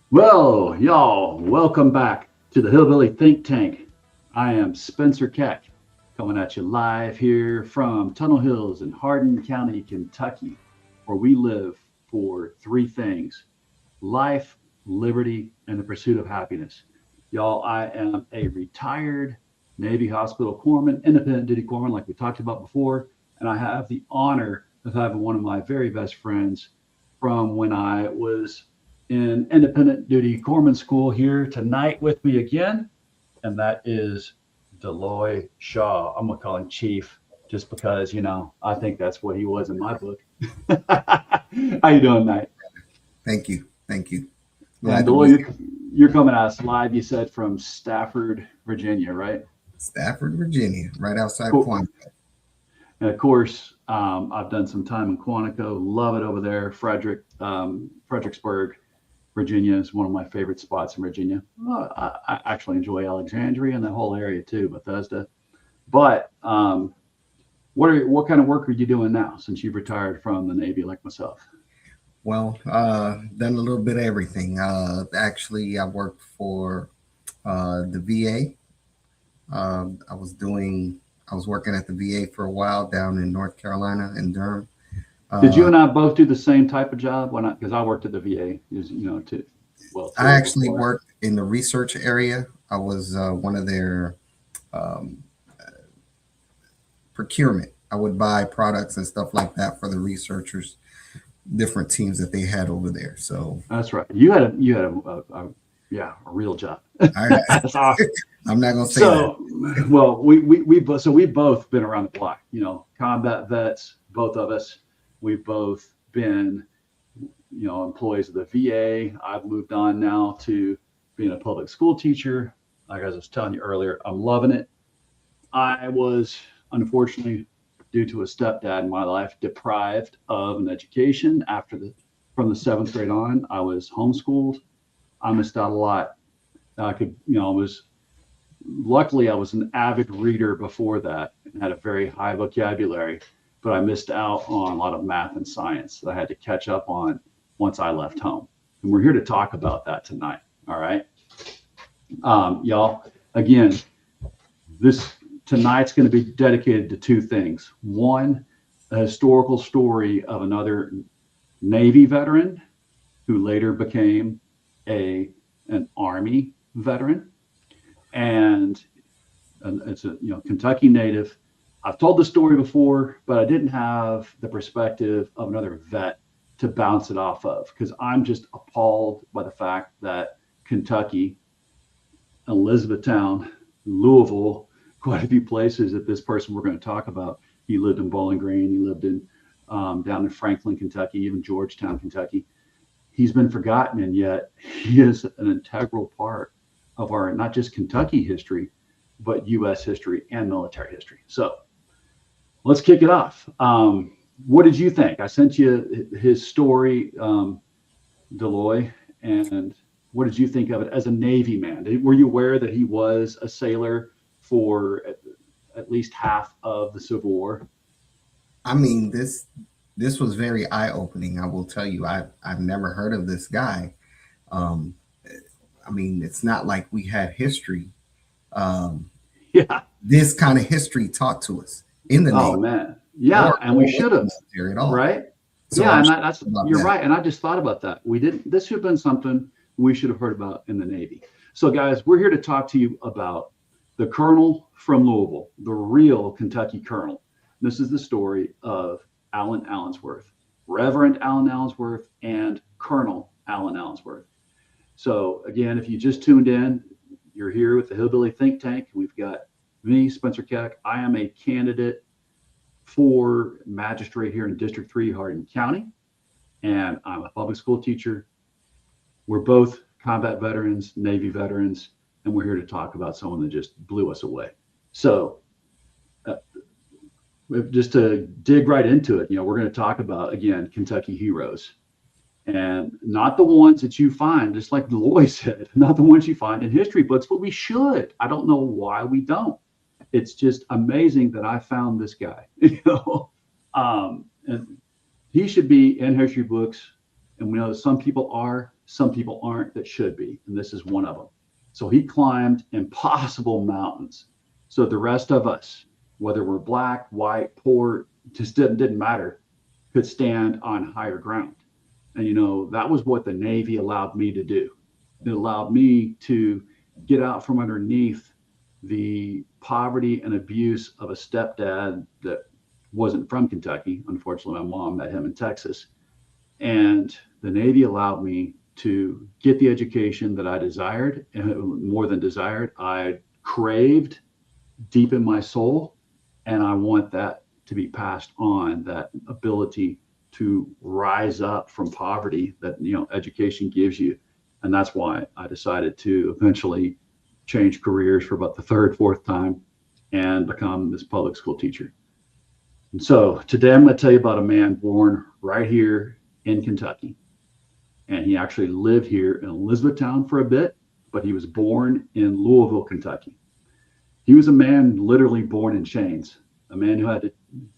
Well, y'all, welcome back to the Hillbilly Think Tank. I am Spencer Keck, coming at you live here from Tunnel Hills in Hardin County, Kentucky, where we live for three things: life, liberty, and the pursuit of happiness. Y'all, I am a retired Navy hospital corpsman, independent duty corpsman, like we talked about before, and I have the honor of having one of my very best friends from when I was in independent duty corpsman school here tonight with me again, and that is Deloy Shaw. I'm gonna call him Chief just because, I think that's what he was in my book. How you doing, Knight? Thank you. And Deloy, you're coming at us live, you said, from Stafford, Virginia, right? Stafford, Virginia, right outside Quantico. And of course, I've done some time in Quantico, love it over there. Fredericksburg, Virginia is one of my favorite spots in Virginia. I actually enjoy Alexandria and the whole area too, Bethesda. But what kind of work are you doing now since you've retired from the Navy like myself? Well, done a little bit of everything. Actually, I worked for the VA. I was working at the VA for a while down in North Carolina in Durham. Did you and I both do the same type of job? Why not? Because I worked at the VA, too. Well, I actually worked in the research area. I was one of their procurement. I would buy products and stuff like that for the researchers, different teams that they had over there. So that's right. You had a real job. That's awesome. I'm not gonna say that. Well, we've both been around the block. Combat vets, both of us. We've both been, employees of the VA. I've moved on now to being a public school teacher. Like I was telling you earlier, I'm loving it. I was, unfortunately, due to a stepdad in my life, deprived of an education from the 7th grade on. I was homeschooled. I missed out a lot. Luckily I was an avid reader before that and had a very high vocabulary, but I missed out on a lot of math and science that I had to catch up on once I left home. And we're here to talk about that tonight. All right. Y'all, again, tonight's going to be dedicated to two things. One, a historical story of another Navy veteran who later became an Army veteran, and it's a Kentucky native. I've told the story before, but I didn't have the perspective of another vet to bounce it off of, because I'm just appalled by the fact that Kentucky, Elizabethtown, Louisville, quite a few places that this person we're going to talk about, he lived in Bowling Green, he lived in down in Franklin, Kentucky, even Georgetown, Kentucky. He's been forgotten, and yet he is an integral part of our not just Kentucky history, but U.S. history and military history. So let's kick it off. What did you think? I sent you his story, Deloy, and what did you think of it as a Navy man? Were you aware that he was a sailor for at least half of the Civil War? I mean, this was very eye-opening. I will tell you, I've never heard of this guy. I mean, it's not like we had history. This kind of history taught to us in the Navy. Oh man, yeah, and we should have, right? So yeah, and you're right. And I just thought about that. We didn't. This should have been something we should have heard about in the Navy. So, guys, we're here to talk to you about the Colonel from Louisville, the real Kentucky Colonel. This is the story of Allen Allensworth, Reverend Allen Allensworth, and Colonel Allen Allensworth. So again, if you just tuned in, you're here with the Hillbilly Think Tank. We've got me, Spencer Keck. I am a candidate 4 magistrate here in District 3, Hardin County, and I'm a public school teacher. We're both combat veterans, Navy veterans, and we're here to talk about someone that just blew us away. So just to dig right into it, we're going to talk about, again, Kentucky heroes. And not the ones that you find, just like Deloy said, not the ones you find in history books, but we should. I don't know why we don't. It's just amazing that I found this guy, and he should be in history books. And we know that some people are, some people aren't that should be. And this is one of them. So he climbed impossible mountains. So the rest of us, whether we're black, white, poor, just didn't matter, could stand on higher ground. And, that was what the Navy allowed me to do. It allowed me to get out from underneath the poverty and abuse of a stepdad that wasn't from Kentucky. Unfortunately, my mom met him in Texas. And the Navy allowed me to get the education that I desired, and more than desired, I craved deep in my soul. And I want that to be passed on, that ability to rise up from poverty that education gives you. And that's why I decided to eventually change careers for about the 3rd, 4th time and become this public school teacher. And so today I'm going to tell you about a man born right here in Kentucky. And he actually lived here in Elizabethtown for a bit, but he was born in Louisville, Kentucky. He was a man literally born in chains, a man who had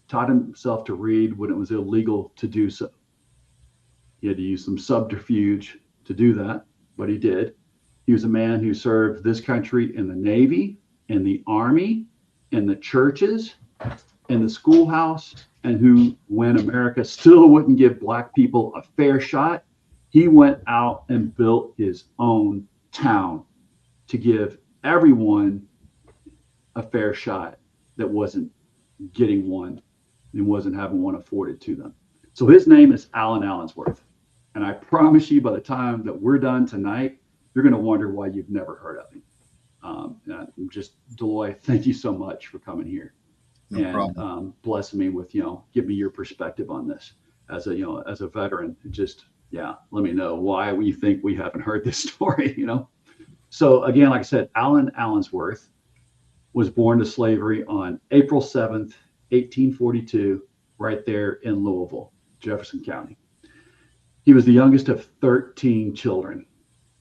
taught himself to read when it was illegal to do so. He had to use some subterfuge to do that, but he did. He was a man who served this country in the Navy, in the Army, in the churches, in the schoolhouse, and who, when America still wouldn't give black people a fair shot, he went out and built his own town to give everyone a fair shot that wasn't getting one and wasn't having one afforded to them. So his name is Alan Allensworth. And I promise you, by the time that we're done tonight, you're going to wonder why you've never heard of him. Deloy, thank you so much for coming here blessing me with, give me your perspective on this as a veteran. Let me know why we think we haven't heard this story, So again, like I said, Alan Allensworth was born to slavery on April 7th, 1842, right there in Louisville, Jefferson County. He was the youngest of 13 children.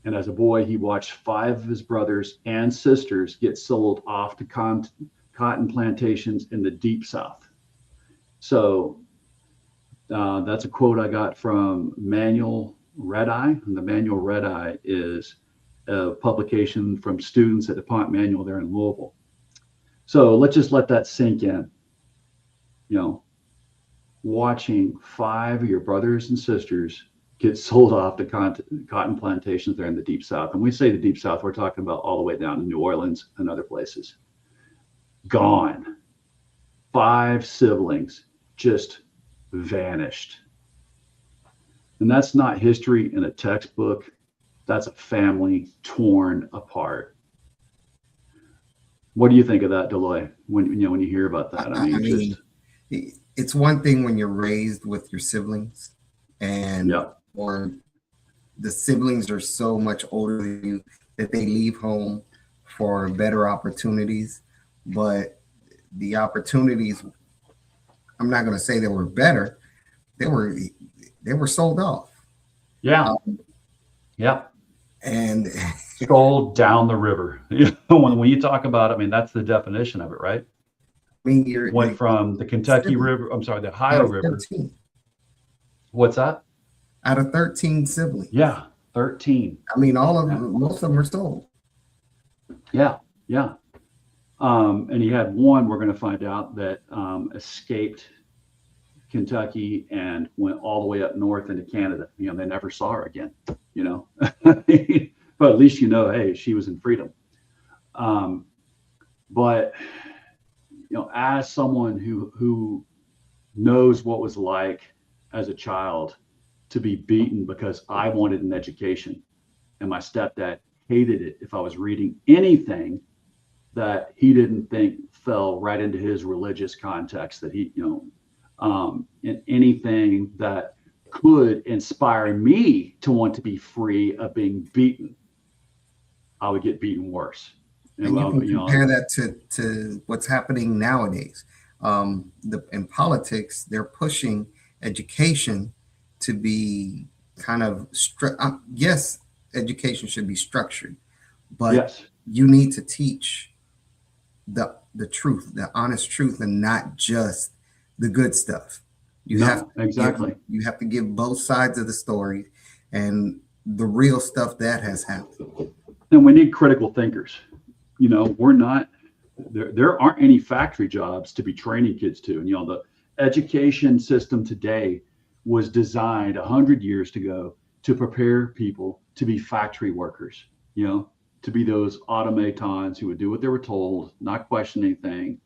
And as a boy, he watched 5 of his brothers and sisters get sold off to cotton plantations in the Deep South. So that's a quote I got from Manual Red Eye. And the Manual Red Eye is a publication from students at DuPont Manual there in Louisville. So let's just let that sink in. Watching 5 of your brothers and sisters get sold off to cotton plantations there in the Deep South. And we say the Deep South, we're talking about all the way down to New Orleans and other places. Gone. 5 siblings just vanished. And that's not history in a textbook. That's a family torn apart. What do you think of that, Deloy? When you hear about that, it's one thing when you're raised with your siblings, and or the siblings are so much older than you that they leave home for better opportunities. But the opportunities, I'm not going to say they were better. They were sold off. Yeah. And sold down the river. When you talk about it, that's the definition of it, right? Went from the Kentucky River, the Ohio River. 13. What's that? Out of 13 siblings. Yeah, 13. All of them, most of them are sold. Yeah. And he had one, we're going to find out, that escaped Kentucky and went all the way up north into Canada. They never saw her again, but at least hey, she was in freedom. But as someone who knows what was like as a child to be beaten because I wanted an education, and my stepdad hated it if I was reading anything that he didn't think fell right into his religious context that he, in anything that could inspire me to want to be free of being beaten, I would get beaten worse. And And you well, can compare that to what's happening nowadays. In politics, they're pushing education to be kind of yes, education should be structured, but yes, you need to teach the truth, the honest truth, and not just the good stuff. You have no, exactly. you have to give both sides of the story and the real stuff that has happened. And we need critical thinkers. We're not there. There aren't any factory jobs to be training kids to. And the education system today was designed 100 years ago to prepare people to be factory workers. To be those automatons who would do what they were told, not question anything,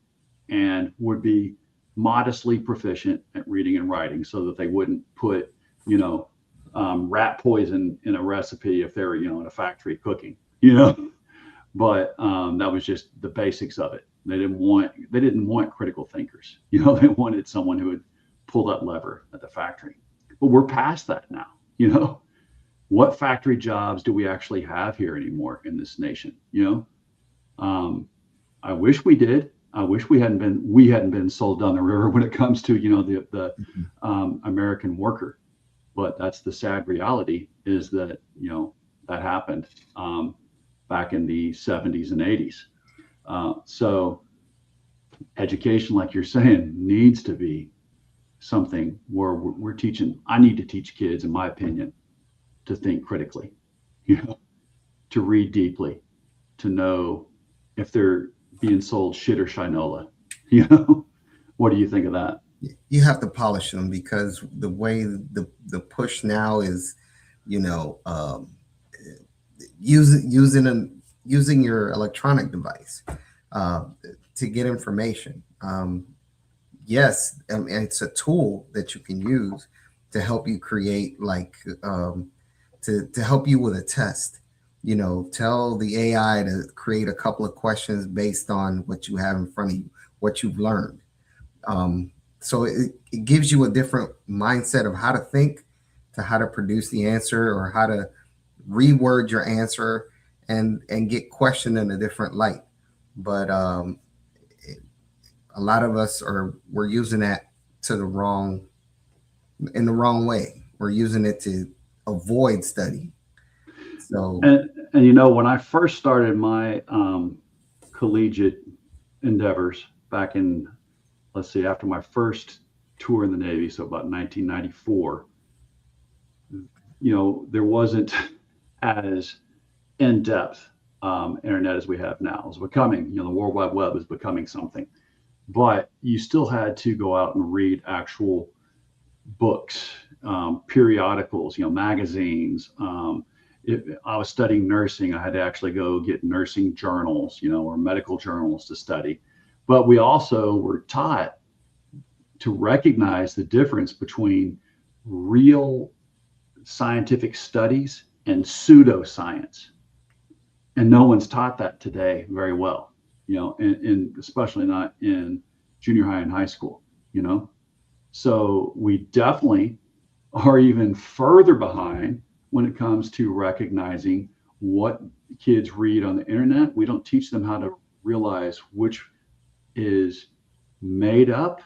and would be modestly proficient at reading and writing, so that they wouldn't put, rat poison in a recipe if they were, in a factory cooking. But that was just the basics of it. They didn't want critical thinkers. They wanted someone who would pull that lever at the factory. But we're past that now. What factory jobs do we actually have here anymore in this nation? I wish we did. I wish we hadn't been sold down the river when it comes to the American worker. But that's the sad reality, is that that happened back in the 70s and 80s. So education, like you're saying, needs to be something where we're teaching. I need to teach kids, in my opinion, to think critically, to read deeply, to know if they're being sold shit or shinola. What do you think of that? You have to polish them, because the way the push now is, using your electronic device to get information. Yes, it's a tool that you can use to help you create, like, to help you with a test. Tell the AI to create a couple of questions based on what you have in front of you, what you've learned. So it gives you a different mindset of how to think, to how to produce the answer, or how to reword your answer and get questioned in a different light. But a lot of us we're using that in the wrong way. We're using it to avoid study. So, and when I first started my collegiate endeavors back in, let's see, after my first tour in the Navy, so about 1994, there wasn't as in-depth internet as we have now. It was becoming, the World Wide Web is becoming something, but you still had to go out and read actual books, periodicals, magazines. If I was studying nursing, I had to actually go get nursing journals, or medical journals to study. But we also were taught to recognize the difference between real scientific studies and pseudoscience. And no one's taught that today very well, and especially not in junior high and high school, So we definitely are even further behind when it comes to recognizing what kids read on the internet. We don't teach them how to realize which is made up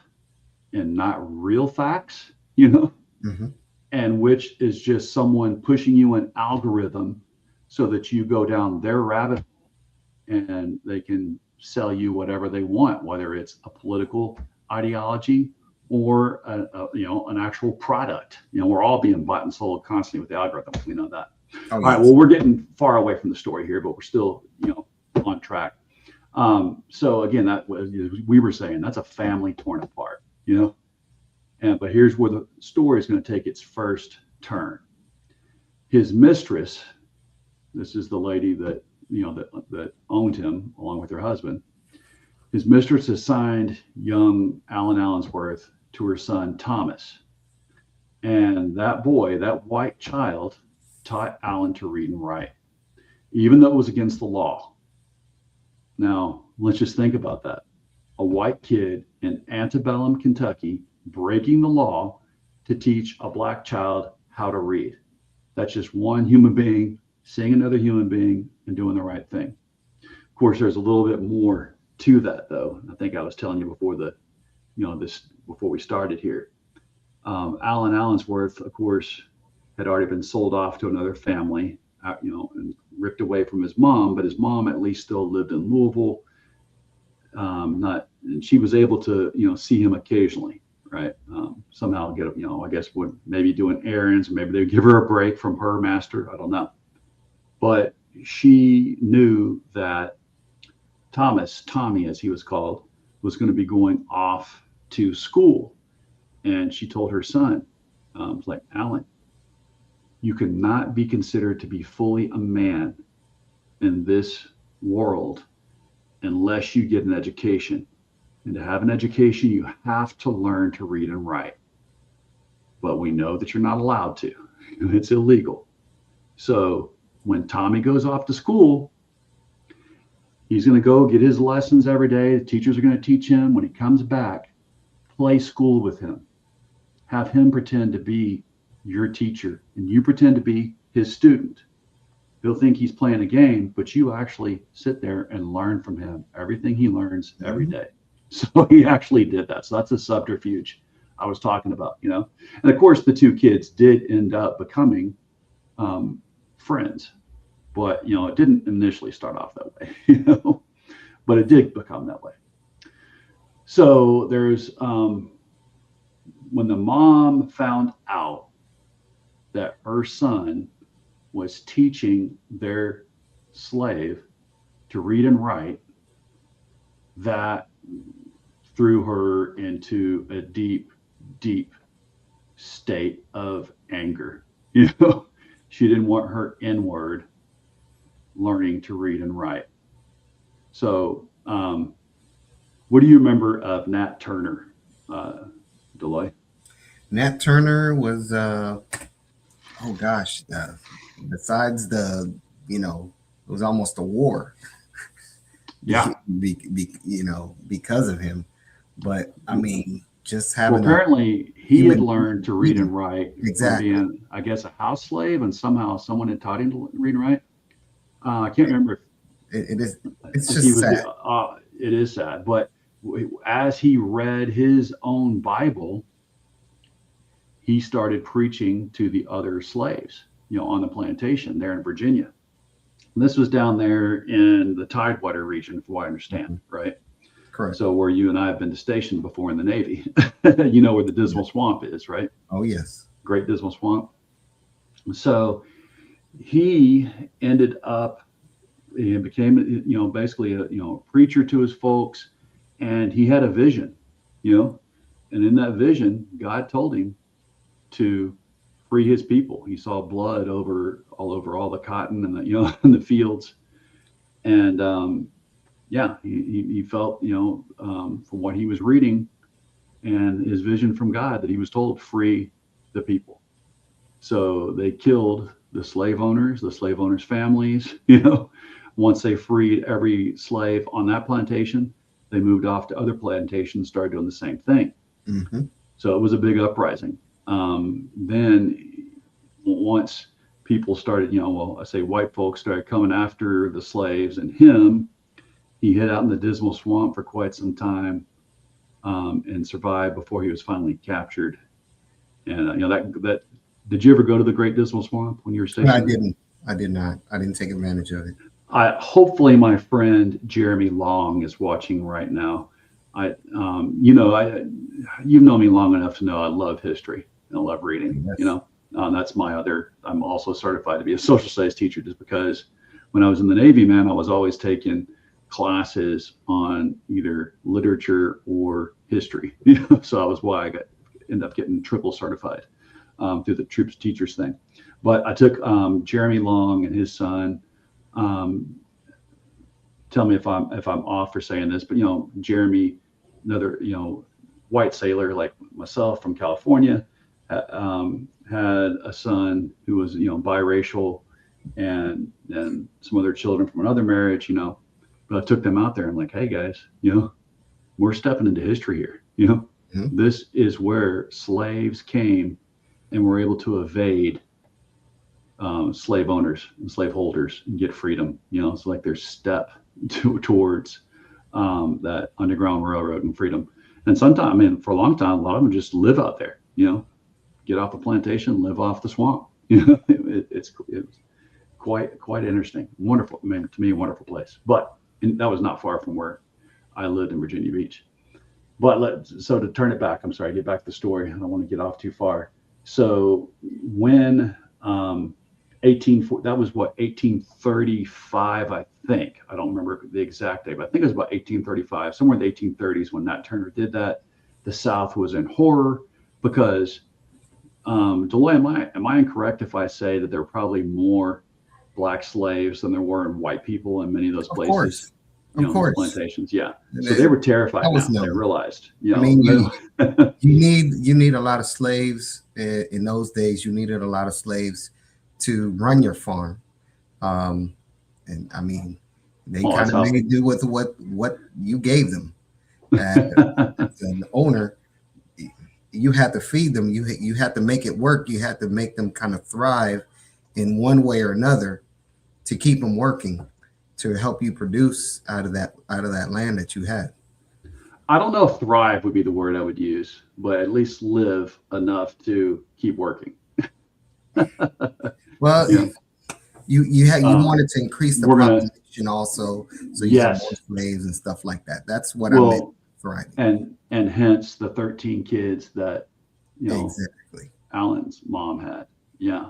and not real facts, mm-hmm. and which is just someone pushing you an algorithm so that you go down their rabbit hole and they can sell you whatever they want, whether it's a political ideology or an actual product. We're all being bought and sold constantly with the algorithms. We know that. Oh, all right. Well, we're getting far away from the story here, but we're still, on track. So again, that was, we were saying, that's a family torn apart, but here's where the story is going to take its first turn. His mistress, this is the lady that, that owned him along with her husband. His mistress assigned young Alan Allensworth to her son, Thomas. And that boy, that white child, taught Alan to read and write, even though it was against the law. Now, let's just think about that. a white kid in antebellum Kentucky breaking the law to teach a black child how to read. That's just one human being seeing another human being and doing the right thing. Of course, there's a little bit more to that, though. I think I was telling you before this before we started here. Alan Allensworth, of course, had already been sold off to another family, and ripped away from his mom. But his mom at least still lived in Louisville. Not, and she was able to, see him occasionally, right? Somehow get, I guess would maybe doing errands, or maybe they'd give her a break from her master. I don't know, but she knew that Tommy, as he was called, was going to be going off to school, and she told her son, like, Alan, you cannot be considered to be fully a man in this world unless you get an education. And to have an education, you have to learn to read and write. But we know that you're not allowed to. It's illegal. So when Tommy goes off to school, he's going to go get his lessons every day. The teachers are going to teach him. When he comes back, play school with him. Have him pretend to be your teacher, and you pretend to be his student. He'll think he's playing a game, but you actually sit there and learn from him everything he learns every day. So he actually did that. So that's a subterfuge I was talking about, And of course, the two kids did end up becoming friends, but it didn't initially start off that way, but it did become that way. So there's when the mom found out that her son was teaching their slave to read and write, that threw her into a deep, deep state of anger. She didn't want her N-word learning to read and write. So, what do you remember of Nat Turner, Deloy? Nat Turner was, oh gosh, besides it was almost a war. Yeah. Because of him. But I mean, just having. Well, apparently, he had learned to read and write exactly. from being, I guess, a house slave, and somehow someone had taught him to read and write. I can't remember. It is. It's just sad. It is sad. But as he read his own Bible, he started preaching to the other slaves, on the plantation there in Virginia. And this was down there in the Tidewater region, from what I understand, right? Correct. So where you and I have been stationed before in the Navy, where the Dismal Swamp is, right? Oh, yes. Great Dismal Swamp. So he ended up, he became, basically a preacher to his folks, and he had a vision, and in that vision, God told him to free his people. He saw blood all over all the cotton and the in the fields, and he felt from what he was reading and his vision from God that he was told free the people. So they killed the slave owners families. Once they freed every slave on that plantation, they moved off to other plantations, started doing the same thing. Mm-hmm. So it was a big uprising. Then once people started, I say white folks started coming after the slaves and him, he hid out in the Dismal Swamp for quite some time, and survived before he was finally captured. And that did you ever go to the Great Dismal Swamp when you were stationed? I didn't. I did not. I didn't take advantage of it. Hopefully my friend Jeremy Long is watching right now. You've known me long enough to know I love history and I love reading. Yes. That's my other. I'm also certified to be a social studies teacher, just because when I was in the Navy, man, I was always taking classes on either literature or history. So that was why I ended up getting triple certified through the troops teachers thing. But I took Jeremy Long and his son. Tell me if I'm off for saying this, but Jeremy, another white sailor like myself from California, had a son who was biracial, and some other children from another marriage. But I took them out there and like, hey guys, we're stepping into history here. You know, Mhm. this is where slaves came and were able to evade slave owners and slave holders and get freedom. You know, it's like their step towards that Underground Railroad and freedom. And sometimes, I mean, for a long time, a lot of them just live out there. You know, get off the plantation, live off the swamp. You know, it's quite interesting, wonderful. I mean, to me, a wonderful place. But and that was not far from where I lived in Virginia Beach. But so to turn it back, I'm sorry, get back to the story. I don't want to get off too far. So when 18 that was what 1835, I think. I don't remember the exact date, but I think it was about 1835, somewhere in the 1830s when Nat Turner did that. The South was in horror because Deloy, am I incorrect if I say that there were probably more black slaves than there were white people in many of those Of places? course, You of know, those course. plantations. Yeah. So they That were terrified was now. They known. realized, I mean, they, you need a lot of slaves in those days. You needed a lot of slaves to run your farm, um, and I mean, they well, kind that's of how. made do with what you gave them. As, as an owner, you had to feed them. You had to make it work. You had to make them kind of thrive in one way or another to keep them working to help you produce out of that land that you had. I don't know if thrive would be the word I would use, but at least live enough to keep working. Well, You know, you uh, wanted to increase the we're gonna population also, so you had more yes. slaves and stuff like that. That's what I meant Well, thriving. and hence the 13 kids that you know Exactly. Alan's mom had. Yeah.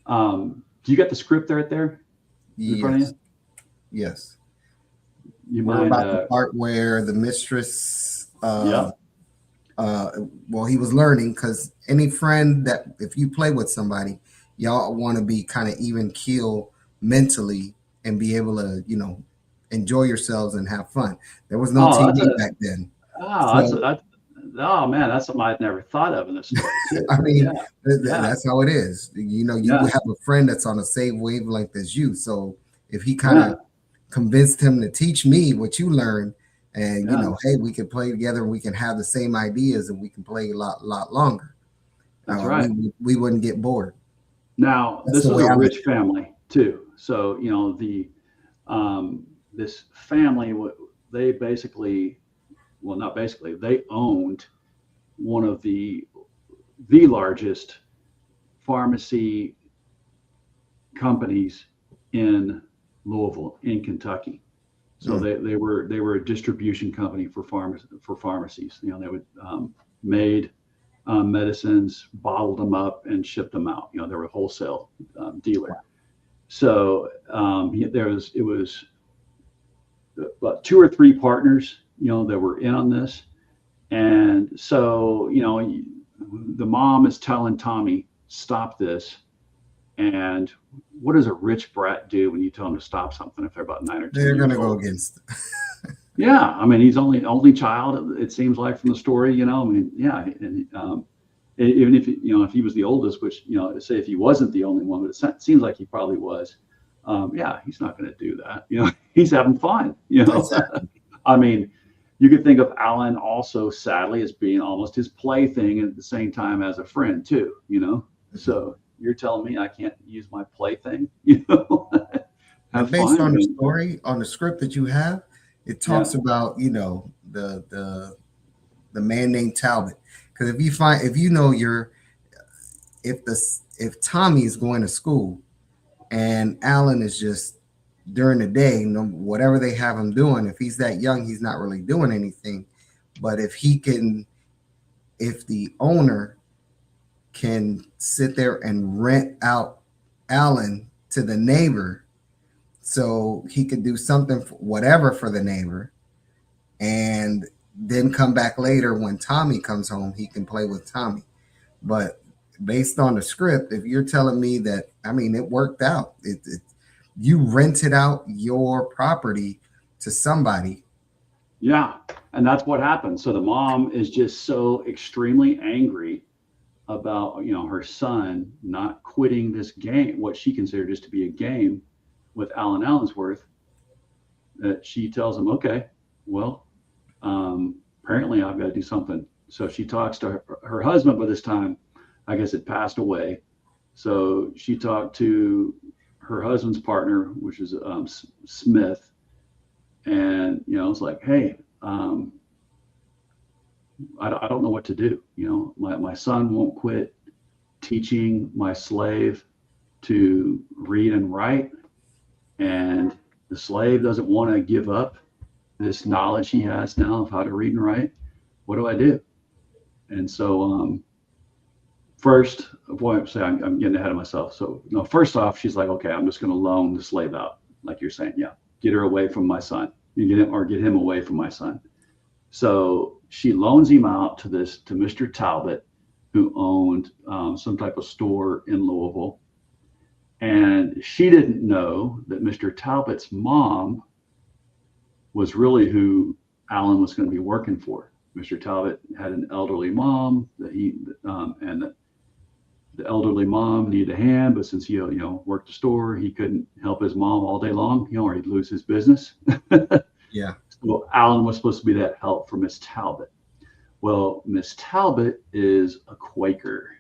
Do you got the script right there in front of Yes. you? Yes. You We're mind? about the part where the mistress Yeah. uh well, he was learning because any friend that if you play with somebody, y'all want to be kind of even keel mentally and be able to, enjoy yourselves and have fun. There was no Oh, that's TV a back then. oh, So that's oh man, that's something I'd never thought of in this story too. I Yeah. mean, Yeah. that's how it is. You Yeah. have a friend that's on the same wavelength as you. So if he kind Yeah. of convinced him to teach me what you learned, and Yeah. hey, we can play together, and we can have the same ideas, and we can play a lot longer. That's right. We wouldn't get bored. Now, That's this the was way a I look rich family too. So, the this family, they basically, well, not basically, they owned one of the largest pharmacy companies in Louisville, in Kentucky. at So it. they were a distribution company for pharmacies. They would made medicines, bottled them up, and shipped them out. They were a wholesale dealer. So it was about two or three partners, that were in on this. And so, the mom is telling Tommy, stop this. And what does a rich brat do when you tell them to stop something if they're about 9 or 10 They're years gonna go old? against. Yeah, I mean, he's only child. It seems like from the story, I mean, yeah, and even if if he was the oldest, which say if he wasn't the only one, but it seems like he probably was. Yeah, he's not going to do that. He's having fun. Exactly. I mean, you could think of Alan also, sadly, as being almost his plaything and at the same time as a friend too. Mhm. So you're telling me I can't use my plaything? And Have based fun. I on the mean, story, on the script that you have, it yeah. talks about the man named Talbot. Because if you know your if Tommy is going to school and Alan is just during the day, whatever they have him doing, if he's that young, he's not really doing anything. But if the owner can sit there and rent out Alan to the neighbor so he could do something, whatever for the neighbor, and then come back later when Tommy comes home, he can play with Tommy. But based on the script, if you're telling me that, I mean, it worked out. You rented out your property to somebody. Yeah, and that's what happened. So the mom is just so extremely angry about her son not quitting this game, what she considered just to be a game with Alan Allensworth, that she tells him, okay, well, Apparently I've got to do something. So she talks to her husband by this time, I guess had passed away. So she talked to her husband's partner, which is Smith, and it's like, hey, I don't know what to do. My son won't quit teaching my slave to read and write, and the slave doesn't want to give up this knowledge he has now of how to read and write. What do I do? And so first, boy, I'm getting ahead of myself. So no, first off, she's like, okay, I'm just going to loan the slave out, like you're saying. Yeah, get her away from my son. You get him away from my son. So she loans him out to Mr. Talbot, who owned some type of store in Louisville. And she didn't know that Mr. Talbot's mom was really who Alan was going to be working for. Mr. Talbot had an elderly mom that the elderly mom needed a hand, but since he worked the store, he couldn't help his mom all day long, or he'd lose his business. Yeah. So Alan was supposed to be that help for Miss Talbot. Well, Miss Talbot is a Quaker.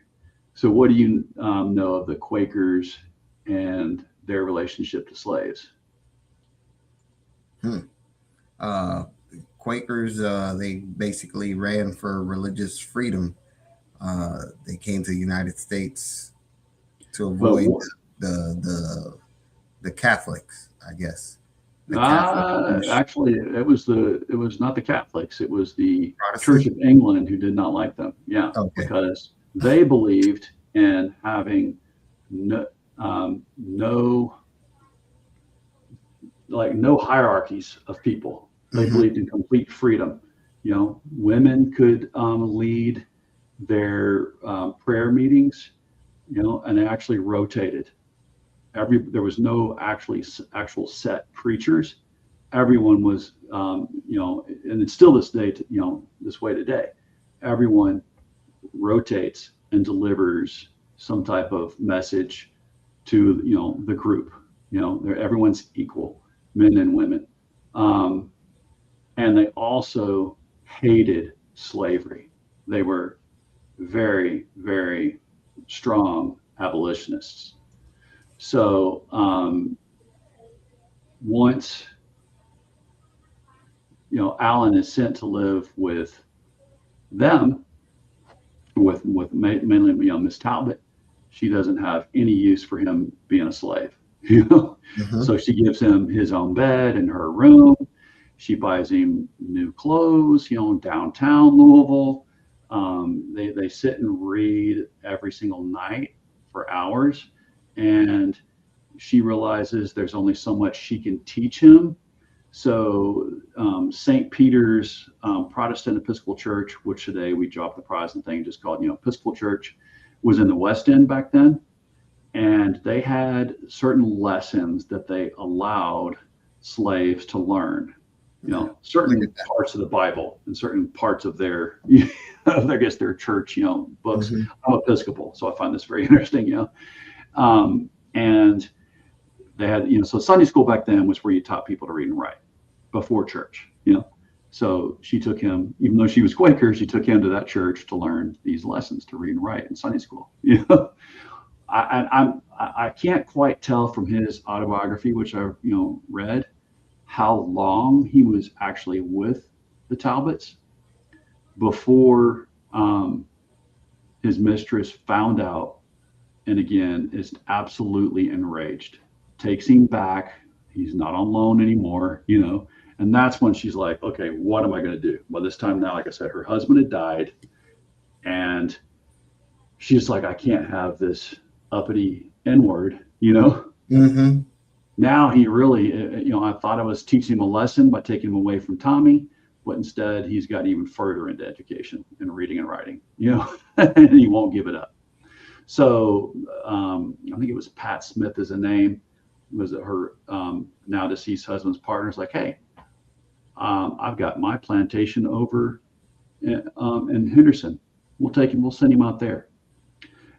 So what do you know of the Quakers and their relationship to slaves? Quakers, they basically ran for religious freedom. They came to the United States to avoid the Catholics, I guess. Actually, it was not the Catholics. It was the Protestant? Church of England who did not like them. Yeah, Okay. because they believed in having no hierarchies of people. They believed in complete freedom. Women could lead their prayer meetings, and they actually rotated. There was no actual set preachers. Everyone was, and it's still this day, this way today. Everyone rotates and delivers some type of message to the group. Everyone's equal, men and women, and they also hated slavery. They were very, very strong abolitionists. So once Alan is sent to live with them, with mainly Miss Talbot, she doesn't have any use for him being a slave. So she gives him his own bed in her room. She buys him new clothes, downtown Louisville. They sit and read every single night for hours. And she realizes there's only so much she can teach him. So St. Peter's Protestant Episcopal Church, which today we dropped the Protestant thing, just called Episcopal Church, was in the West End back then. And they had certain lessons that they allowed slaves to learn. Certain parts of the Bible and certain parts of their, I guess their church, books. I'm Episcopal, so I find this very interesting. And they had, so Sunday school back then was where you taught people to read and write before church. So she took him, even though she was Quaker, she took him to that church to learn these lessons to read and write in Sunday school. I can't quite tell from his autobiography, which I read, how long he was actually with the Talbots before his mistress found out, and again is absolutely enraged, takes him back. He's not on loan anymore, and that's when she's like, okay, what am I going to do? Well, this time now, like I said, her husband had died, and she's like, I can't have this uppity N-word, Now he really, I thought I was teaching him a lesson by taking him away from Tommy, but instead he's gotten even further into education and reading and writing, and he won't give it up. So I think it was Pat Smith is a name, was her now deceased husband's partner. It's like, hey, I've got my plantation over in Henderson. We'll take him, we'll send him out there.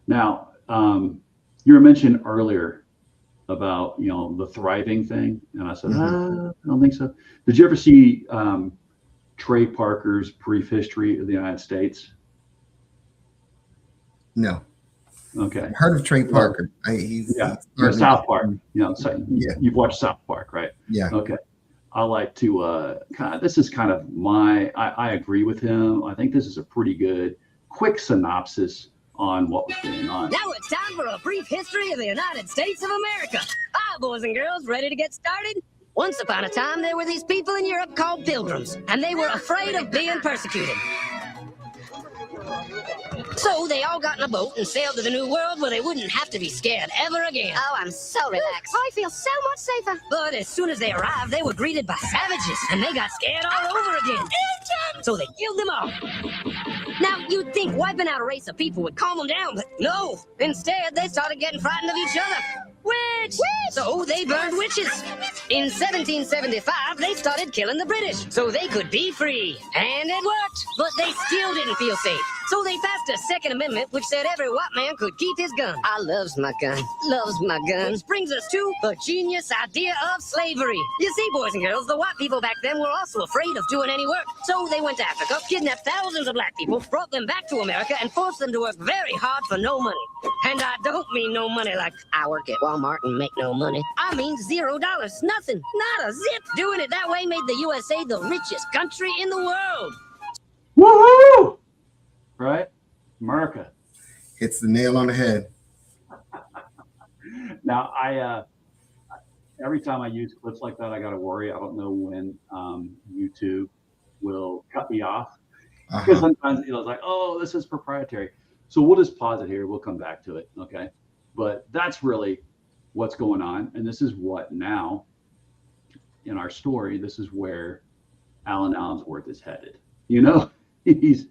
Now, you were mentioning earlier about the thriving thing, and I said, I don't think so. Did you ever see Trey Parker's Brief History of the United States? No. Okay. I've heard of Trey Well, Parker. He's South Park. So Yeah. you've watched South Park, right? Yeah. Okay. I like to this is kind of I agree with him. I think this is a pretty good quick synopsis on what was going on. Now it's time for a brief history of the United States of America. Hi, boys and girls, ready to get started? Once upon a time, there were these people in Europe called pilgrims, and they were afraid of being persecuted. So they all got in a boat and sailed to the New World where they wouldn't have to be scared ever again. Oh, I'm so relaxed. I feel so much safer. But as soon as they arrived, they were greeted by savages, and they got scared all over again. So they killed them all. Now, you'd think wiping out a race of people would calm them down, but no. Instead, they started getting frightened of each other. Witch! So they burned witches. In 1775, they started killing the British so they could be free. And it worked, but they still didn't feel safe. So they passed a Second Amendment which said every white man could keep his gun. I loves my gun. Loves my gun. Which brings us to the genius idea of slavery. You see, boys and girls, the white people back then were also afraid of doing any work. So they went to Africa, kidnapped thousands of black people, brought them back to America, and forced them to work very hard for no money. And I don't mean no money like I work at Walmart and make no money. I mean $0. Nothing. Not a zip. Doing it that way made the USA the richest country in the world. Woohoo! Right? America. Hits the nail on the head. Now, every time I use clips like that, I got to worry. I don't know when YouTube will cut me off. Because sometimes it's like, oh, this is proprietary. So we'll just pause it here. We'll come back to it. Okay. But that's really what's going on. And this is what now in our story, this is where Alan Allensworth is headed. You know, he's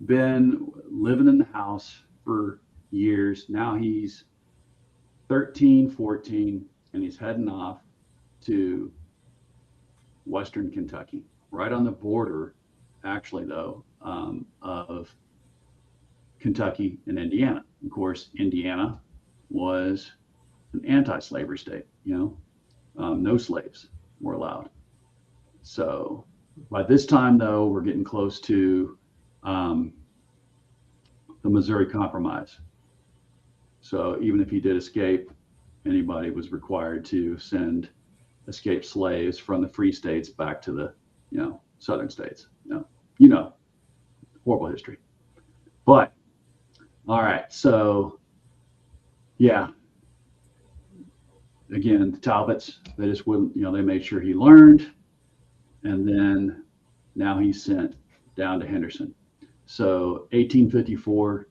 been living in the house for years. Now he's 13, 14, and he's heading off to Western Kentucky, right on the border, actually, though, of Kentucky and Indiana. Of course, Indiana was an anti-slavery state, you know, no slaves were allowed. So by this time, though, we're getting close to the Missouri Compromise. So even if he did escape, anybody was required to send escaped slaves from the free states back to the, you know, southern states. You know, horrible history. But all right, so yeah. Again, the Talbots, they just wouldn't, you know, they made sure he learned, and then now he's sent down to Henderson. So 1854,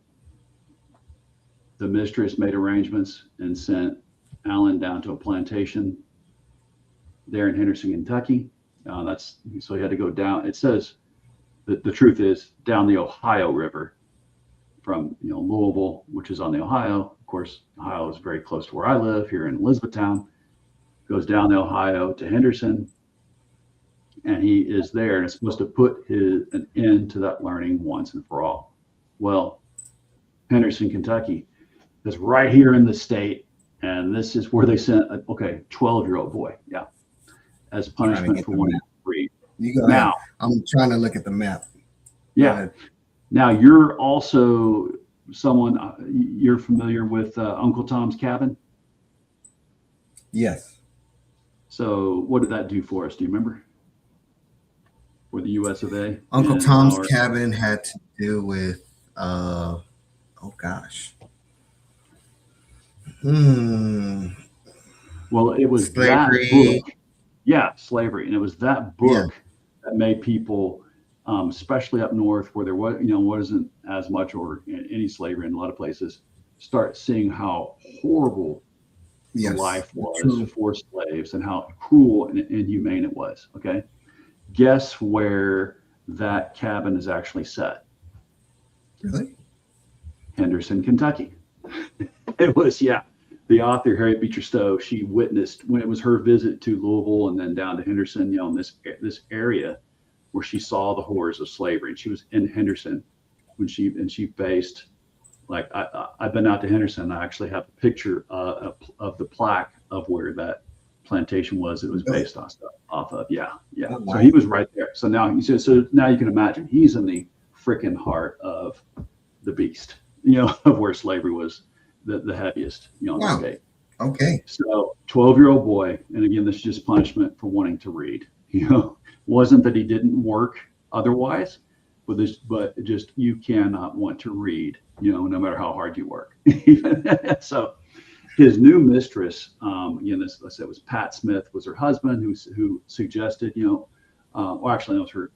the mistress made arrangements and sent Alan down to a plantation there in Henderson, Kentucky. So he had to go down. It says that the truth is down the Ohio River from, you know, Louisville, which is on the Ohio. Of course, Ohio is very close to where I live here in Elizabethtown. Goes down the Ohio to Henderson, and he is there, and it's supposed to put an end to that learning once and for all. Well, Henderson, Kentucky is right here in the state, and this is where they sent a 12-year-old boy, as punishment for wanting to read. You go now. I'm trying to look at the map. Yeah. Now you're also someone, you're familiar with Uncle Tom's Cabin? Yes. So what did that do for us? Do you remember? For the US of A? Uncle Tom's Cabin had to do with, oh gosh. Well, it was slavery. That book. Yeah, slavery. And it was that book that made people, especially up north where there was, you know, wasn't as much or any slavery in a lot of places, start seeing how horrible life was for slaves and how cruel and inhumane it was. Okay. Guess where that cabin is actually set? Really? Henderson, Kentucky. It was, the author, Harriet Beecher Stowe, she witnessed when it was her visit to Louisville and then down to Henderson, you know, in this area where she saw the horrors of slavery. And she was in Henderson when she faced, like, I've been out to Henderson. I actually have a picture of the plaque of where that plantation was it was based on stuff off of. Yeah. Oh, So wow. he was right there. So now he says, so now you can imagine he's in the freaking heart of the beast, of where slavery was the heaviest, in the Wow. state. Okay. So 12-year-old boy, and again, this is just punishment for wanting to read. Wasn't that he didn't work otherwise, but just you cannot want to read, no matter how hard you work. So his new mistress, again, this I said was Pat Smith, was her husband who suggested, well, actually, it was her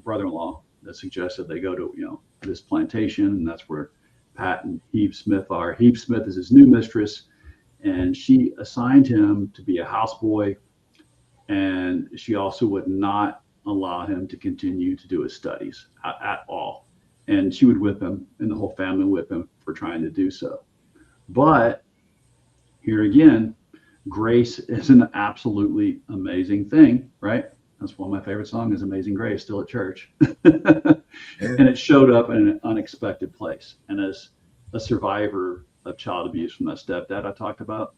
brother-in-law that suggested they go to, this plantation, and that's where Pat and Heath Smith are. Heath Smith is his new mistress, and she assigned him to be a houseboy, and she also would not allow him to continue to do his studies at all. And she would whip him, and the whole family whip him for trying to do so. But here again, grace is an absolutely amazing thing, right? That's one of my favorite songs is Amazing Grace, still at church. And it showed up in an unexpected place. And as a survivor of child abuse from that stepdad I talked about,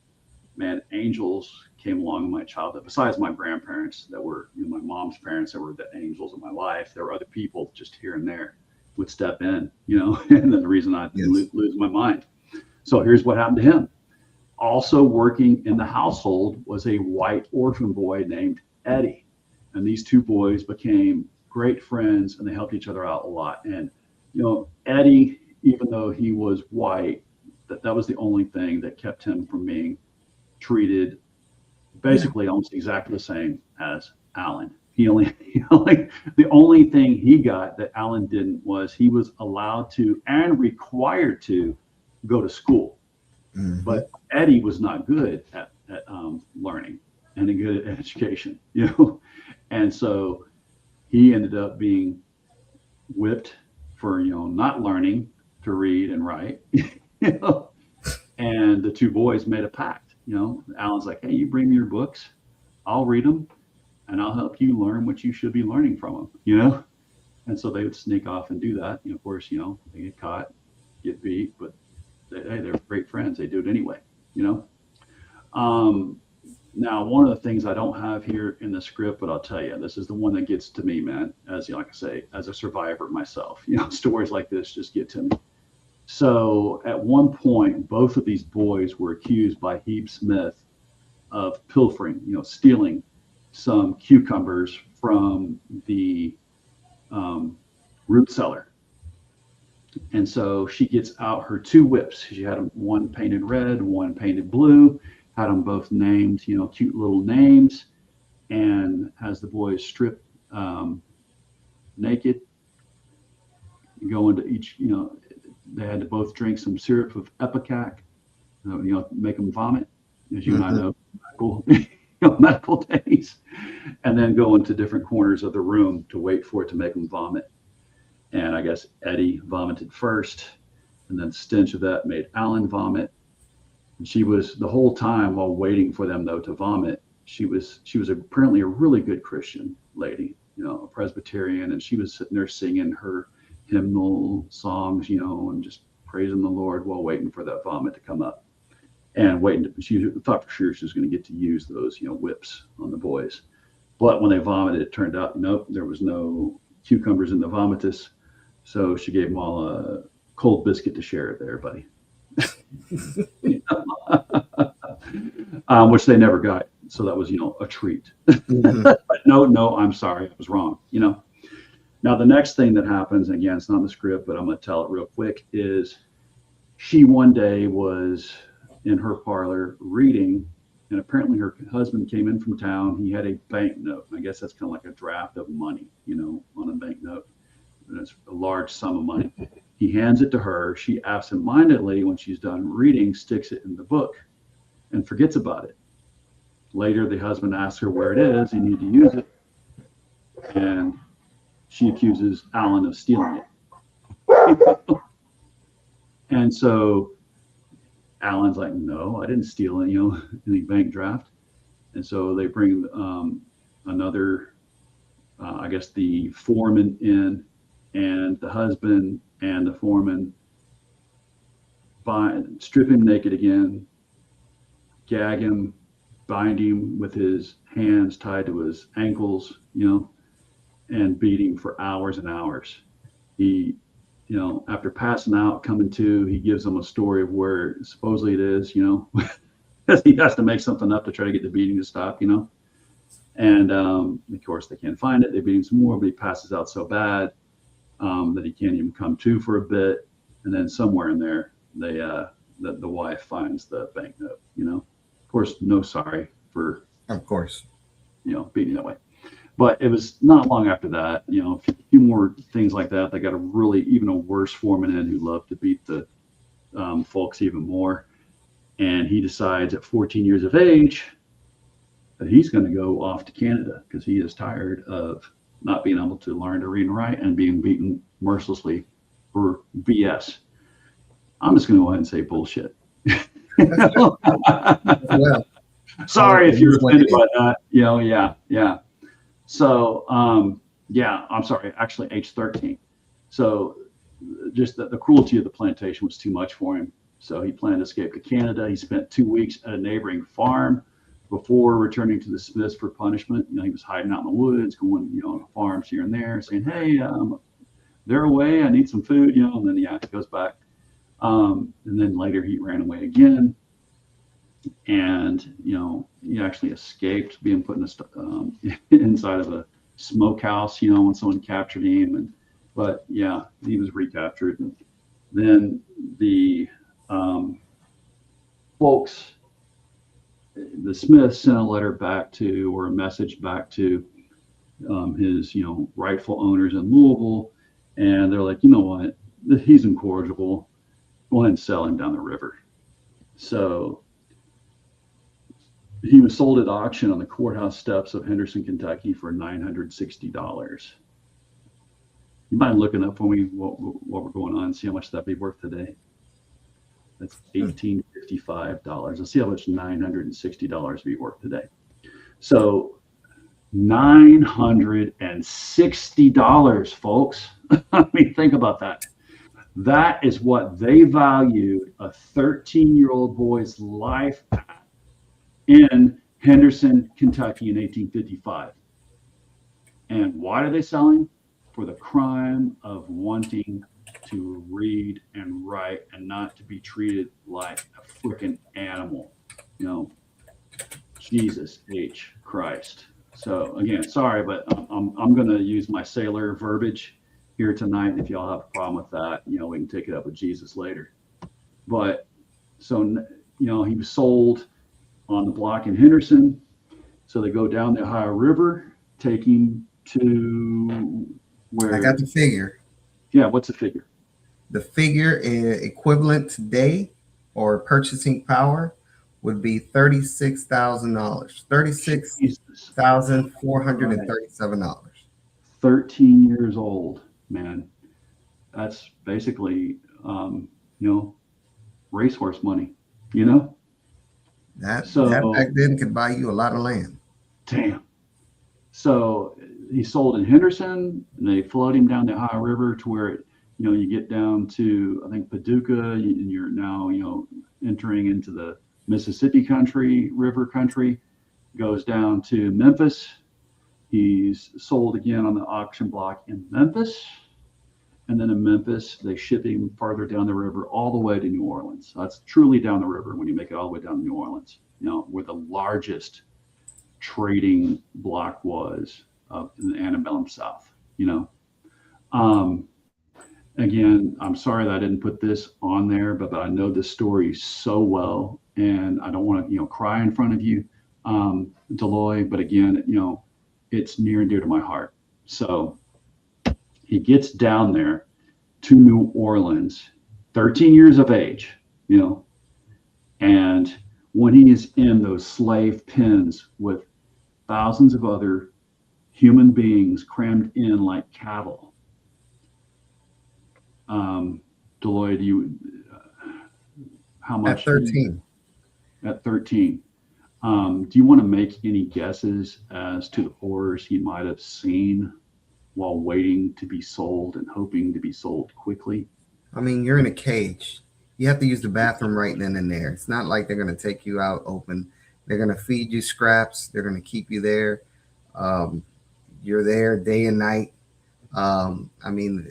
man, angels came along in my childhood. Besides my grandparents that were, my mom's parents that were the angels of my life, there were other people just here and there would step in, and then the reason I lose my mind. So here's what happened to him. Also working in the household was a white orphan boy named Eddie. And these two boys became great friends, and they helped each other out a lot. And, Eddie, even though he was white, that was the only thing that kept him from being treated basically almost exactly the same as Alan. The only thing he got that Alan didn't was he was allowed to and required to go to school. Mm-hmm. But Eddie was not good at learning and good at education, and so he ended up being whipped for not learning to read and write. And the two boys made a pact. Alan's like, hey, you bring me your books, I'll read them, and I'll help you learn what you should be learning from them. And so they would sneak off and do that. Of course, they get caught, get beat, but they're great friends. They do it anyway. Now, one of the things I don't have here in the script, but I'll tell you, this is the one that gets to me, man. As like I say, as a survivor myself, stories like this just get to me. So at one point, both of these boys were accused by Heath Smith of pilfering, stealing some cucumbers from the root cellar. And so she gets out her two whips. She had them, one painted red, one painted blue, had them both named, cute little names, and has the boys stripped naked, go into each, they had to both drink some syrup of Ipecac, make them vomit, as you and I know, medical days, and then go into different corners of the room to wait for it to make them vomit. And I guess Eddie vomited first, and then the stench of that made Alan vomit. And she was the whole time while waiting for them though to vomit. She was apparently a really good Christian lady, a Presbyterian, and she was sitting there singing her hymnal songs, and just praising the Lord while waiting for that vomit to come up, and she thought for sure she was going to get to use those, whips on the boys. But when they vomited, it turned out, nope, there was no cucumbers in the vomitus. So she gave them all a cold biscuit to share there, buddy. Which they never got. So that was, a treat. Mm-hmm. But no, I'm sorry, I was wrong. Now the next thing that happens, and again, it's not in the script, but I'm going to tell it real quick, is she one day was in her parlor reading, and apparently her husband came in from town. He had a banknote. I guess that's kind of like a draft of money, on a banknote. It's a large sum of money. He hands it to her. She absentmindedly, when she's done reading, sticks it in the book and forgets about it. Later, the husband asks her where it is. You need to use it. And she accuses Alan of stealing it. And so Alan's like, no, I didn't steal any bank draft. And so they bring another, I guess the foreman in, and the husband and the foreman strip him naked again, gag him, bind him with his hands tied to his ankles, and beat him for hours and hours. He, after passing out, coming to, he gives them a story of where supposedly it is, he has to make something up to try to get the beating to stop, And of course, they can't find it. They beat him some more, but he passes out so bad that he can't even come to for a bit. And then somewhere in there, the wife finds the banknote. Of course, no sorry for, Of course. beating that way. But it was not long after that, a few more things like that. They got even a worse foreman in who loved to beat the folks even more. And he decides at 14 years of age that he's going to go off to Canada because he is tired of not being able to learn to read and write and being beaten mercilessly for BS. I'm just going to go ahead and say bullshit. Well, sorry if you're offended by that. Yeah. So, I'm sorry, actually age 13. So just the cruelty of the plantation was too much for him. So he planned to escape to Canada. He spent 2 weeks at a neighboring farm before returning to the Smiths for punishment. He was hiding out in the woods, going, on farms here and there, saying, hey, they're away. I need some food, and then, he goes back. And then later he ran away again. And, he actually escaped being put inside of a smokehouse, when someone captured him. But he was recaptured. And then the folks, the Smiths sent a letter back to, or a message back to his, rightful owners in Louisville. And they're like, you know what? He's incorrigible. Go ahead and sell him down the river. So he was sold at auction on the courthouse steps of Henderson, Kentucky for $960. You mind looking up for me what we're going on and see how much that'd be worth today? That's $1,855. Let's see how much $960 would be worth today. So $960, folks. I mean, think about that. That is what they valued a 13-year-old boy's life in Henderson, Kentucky in 1855. And why did they sell him? For the crime of wanting to read and write and not to be treated like a freaking animal. Jesus H. Christ. So again, sorry, but I'm going to use my sailor verbiage here tonight. If y'all have a problem with that, we can take it up with Jesus later. But so, he was sold on the block in Henderson. So they go down the Ohio River, take him to where? I got the figure. Yeah, what's the figure? The figure equivalent today or purchasing power would be $36,000. $36,437. 13 years old, man. That's basically, racehorse money, That back then could buy you a lot of land. Damn. So he sold in Henderson, and they float him down the Ohio River to where, you get down to, I think, Paducah, and you're now, entering into the Mississippi river country, goes down to Memphis. He's sold again on the auction block in Memphis. And then in Memphis, they ship him farther down the river all the way to New Orleans. So that's truly down the river when you make it all the way down to New Orleans, where the largest trading block was in the antebellum South, Again, I'm sorry that I didn't put this on there, but I know this story so well, and I don't want to, cry in front of you, Deloy, but again, it's near and dear to my heart. So he gets down there to New Orleans, 13 years of age, and when he is in those slave pens with thousands of other human beings crammed in like cattle, Deloy, how much? At 13. At 13. Do you want to make any guesses as to the horrors he might have seen while waiting to be sold and hoping to be sold quickly? I mean, you're in a cage. You have to use the bathroom right then and there. It's not like they're going to take you out open They're going to feed you scraps. They're going to keep you there. Um, you're there day and night. I mean,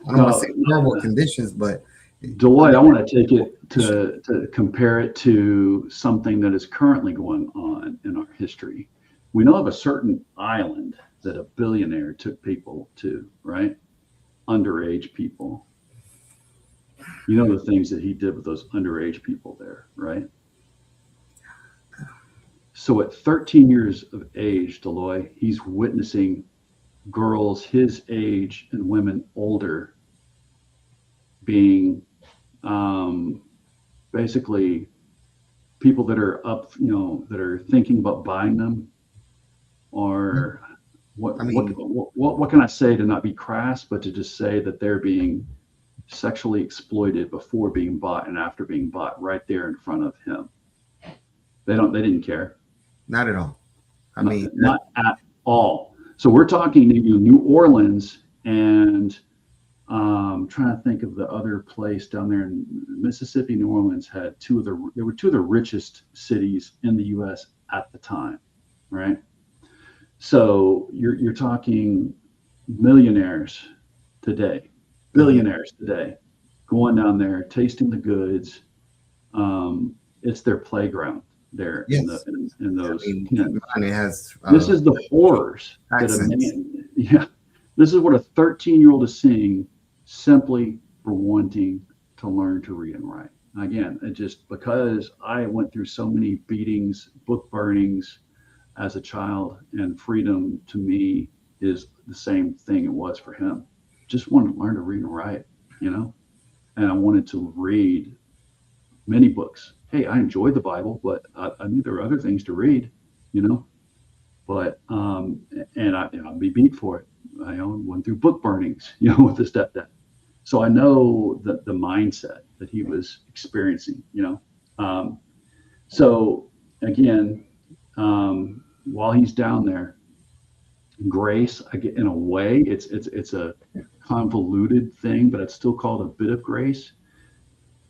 I don't want to say horrible conditions, but Deloitte, I want to take it to compare it to something that is currently going on in our history. We know of a certain island that a billionaire took people to, right? Underage people. You know the things that he did with those underage people there, right? So at 13 years of age, Deloitte, he's witnessing girls his age and women older being basically people that are up, that are thinking about buying them, or what, I mean, what can I say to not be crass, but to just say that they're being sexually exploited before being bought and after being bought right there in front of him. They didn't care. not at all. I Not, mean, not at all. So we're talking New Orleans and trying to think of the other place down there in Mississippi. New Orleans had they were two of the richest cities in the U.S. at the time, right? So you're talking millionaires today, billionaires today, going down there, tasting the goods. It's their playground there yes. in those. I mean, it has. This is the horrors that a man. Yeah, this is what a 13-year-old is seeing simply for wanting to learn to read and write. Again, it just because I went through so many beatings, book burnings as a child, and freedom to me is the same thing it was for him. Just wanted to learn to read and write, and I wanted to read many books. Hey, I enjoyed the Bible, but I knew there were other things to read, But and I'd be beat for it. I went through book burnings, with his stepdad. So I know the mindset that he was experiencing, So again, while he's down there, grace, in a way, it's a convoluted thing, but it's still called a bit of grace.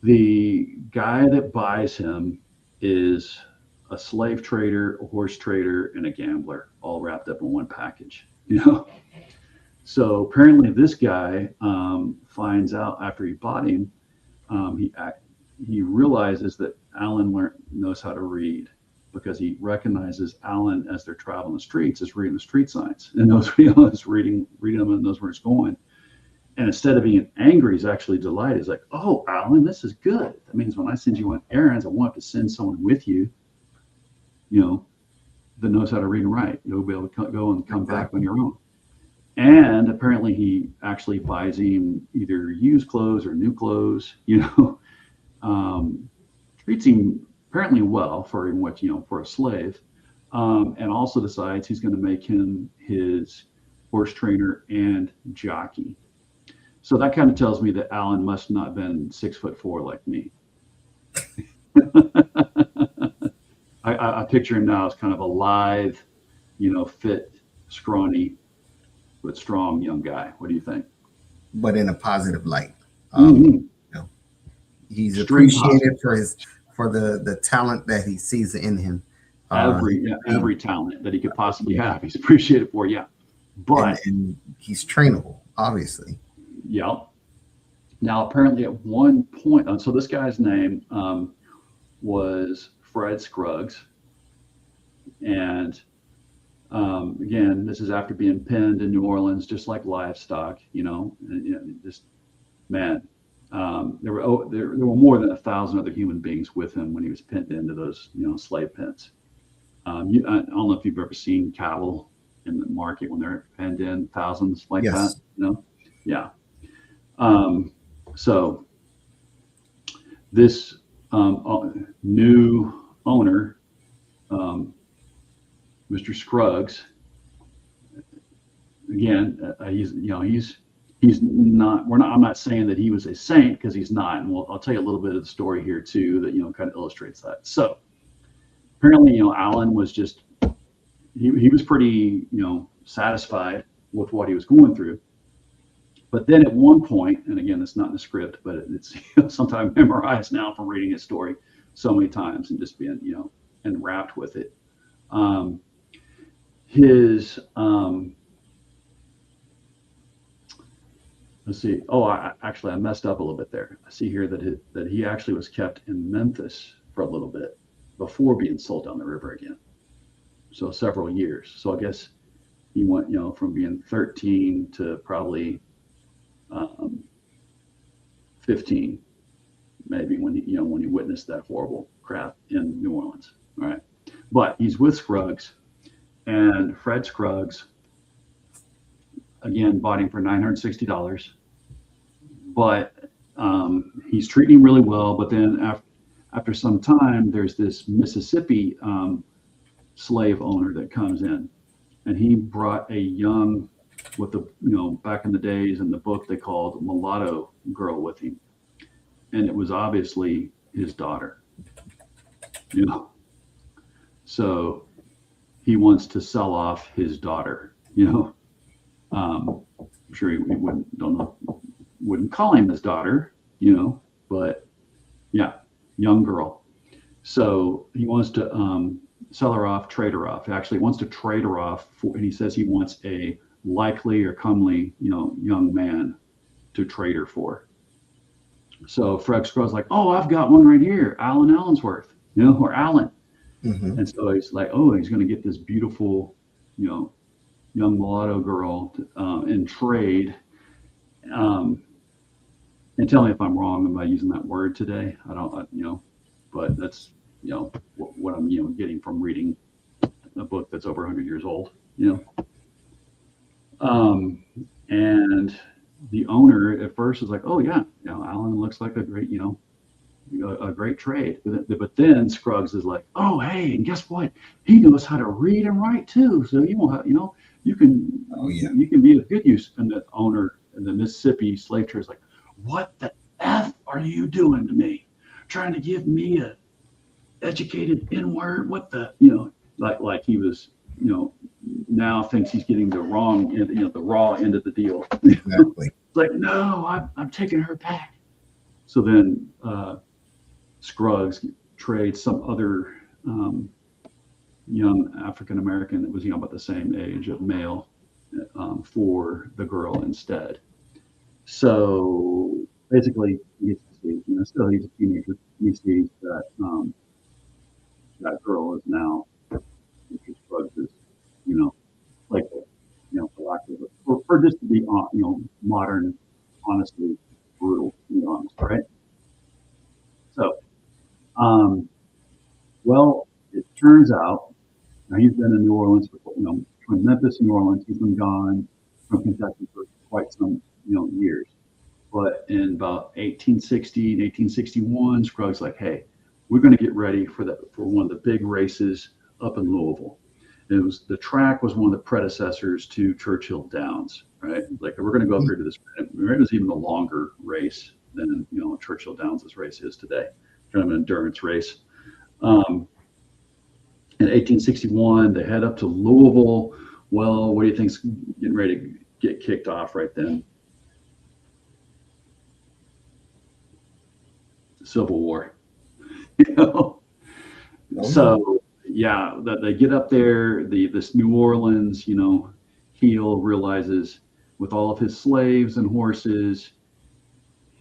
The guy that buys him is a slave trader, a horse trader, and a gambler, all wrapped up in one package, So apparently this guy finds out after he bought him, he realizes that Alan knows how to read, because he recognizes Alan as they're traveling the streets is reading the street signs and knows is reading them and knows where it's going. And instead of being angry, he's actually delighted. He's like, "Oh, Alan, this is good. That means when I send you on errands, I want to send someone with you, that knows how to read and write. You'll be able to go and come back on your own." And apparently he actually buys him either used clothes or new clothes, treats him apparently well for what, for a slave. And also decides he's going to make him his horse trainer and jockey. So that kind of tells me that Alan must not have been 6'4" like me. I picture him now as kind of a lithe, fit, scrawny, but strong young guy. What do you think? But in a positive light. Mm-hmm. He's appreciated for the talent that he sees in him. Every talent that he could possibly have, he's appreciated for. Yeah, but and he's trainable, obviously. Yeah. Now, apparently, at one point, so this guy's name was Fred Scruggs, and again, this is after being penned in New Orleans, just like livestock, just man. There were more than 1,000 other human beings with him when he was penned into those, slave pens. I don't know if you've ever seen cattle in the market when they're penned in, thousands like Yes. that. Yeah. So this new owner, Mr. Scruggs, again, he's not. I'm not saying that he was a saint, because he's not, and I'll tell you a little bit of the story here too that kind of illustrates that. So apparently, Alan was just he was pretty satisfied with what he was going through. But then at one point, and again, it's not in the script, but it's sometimes memorized now from reading his story. so many times and just being, enwrapped with it. His let's see. Oh, I messed up a little bit there. I see here that he actually was kept in Memphis for a little bit before being sold down the river again. So several years. So I guess he went, from being 13 to probably 15, maybe when he witnessed that horrible crap in New Orleans. All right, but he's with Scruggs, and Fred Scruggs again bought him for $960. But he's treating him really well. But then after some time, there's this Mississippi slave owner that comes in, and he brought a young, what the back in the days in the book they called mulatto girl with him, and it was obviously his daughter. So he wants to sell off his daughter. I'm sure he wouldn't call him his daughter, but yeah, young girl. So he wants to sell her off, trade her off. He actually wants to trade her off and he says he wants a likely or comely, young man to trade her for. So Fred Scruggs like, oh, I've got one right here, Alan Allensworth, or Alan. Mm-hmm. And so he's like, oh, he's going to get this beautiful, young mulatto girl in trade. And tell me if I'm wrong about using that word today. I don't, but that's, what I'm, getting from reading a book that's over 100 years old, and the owner at first is like, oh yeah, Alan looks like a great, a great trade. But then Scruggs is like, oh, hey, and guess what? He knows how to read and write too. So you won't have, you can, you can be of good use. And the owner in the Mississippi slave trade is like, what the F are you doing to me? Trying to give me a educated N-word? What the, like he was, now thinks he's getting the wrong end, the raw end of the deal. Exactly. It's like, no, I'm taking her back. So then Scruggs trades some other young African-American that was, about the same age of male for the girl instead. So basically, he sees, still he's a teenager. He sees that that girl is now, Scruggs is, like, for lack of it, for just to be, modern, honestly, brutal, to be honest, right? So, well, it turns out, now he's been in New Orleans for, from Memphis to New Orleans, he's been gone from Kentucky for quite some, years. But in about 1860 and 1861, Scruggs like, hey, we're going to get ready for one of the big races up in Louisville. The track was one of the predecessors to Churchill Downs, right? Like we're going to go through to this. It was even a longer race than Churchill Downs' race is today, kind of an endurance race. In 1861, they head up to Louisville. Well, what do you think's getting ready to get kicked off right then? The Civil War. So yeah, that they get up there. This New Orleans, heel realizes with all of his slaves and horses,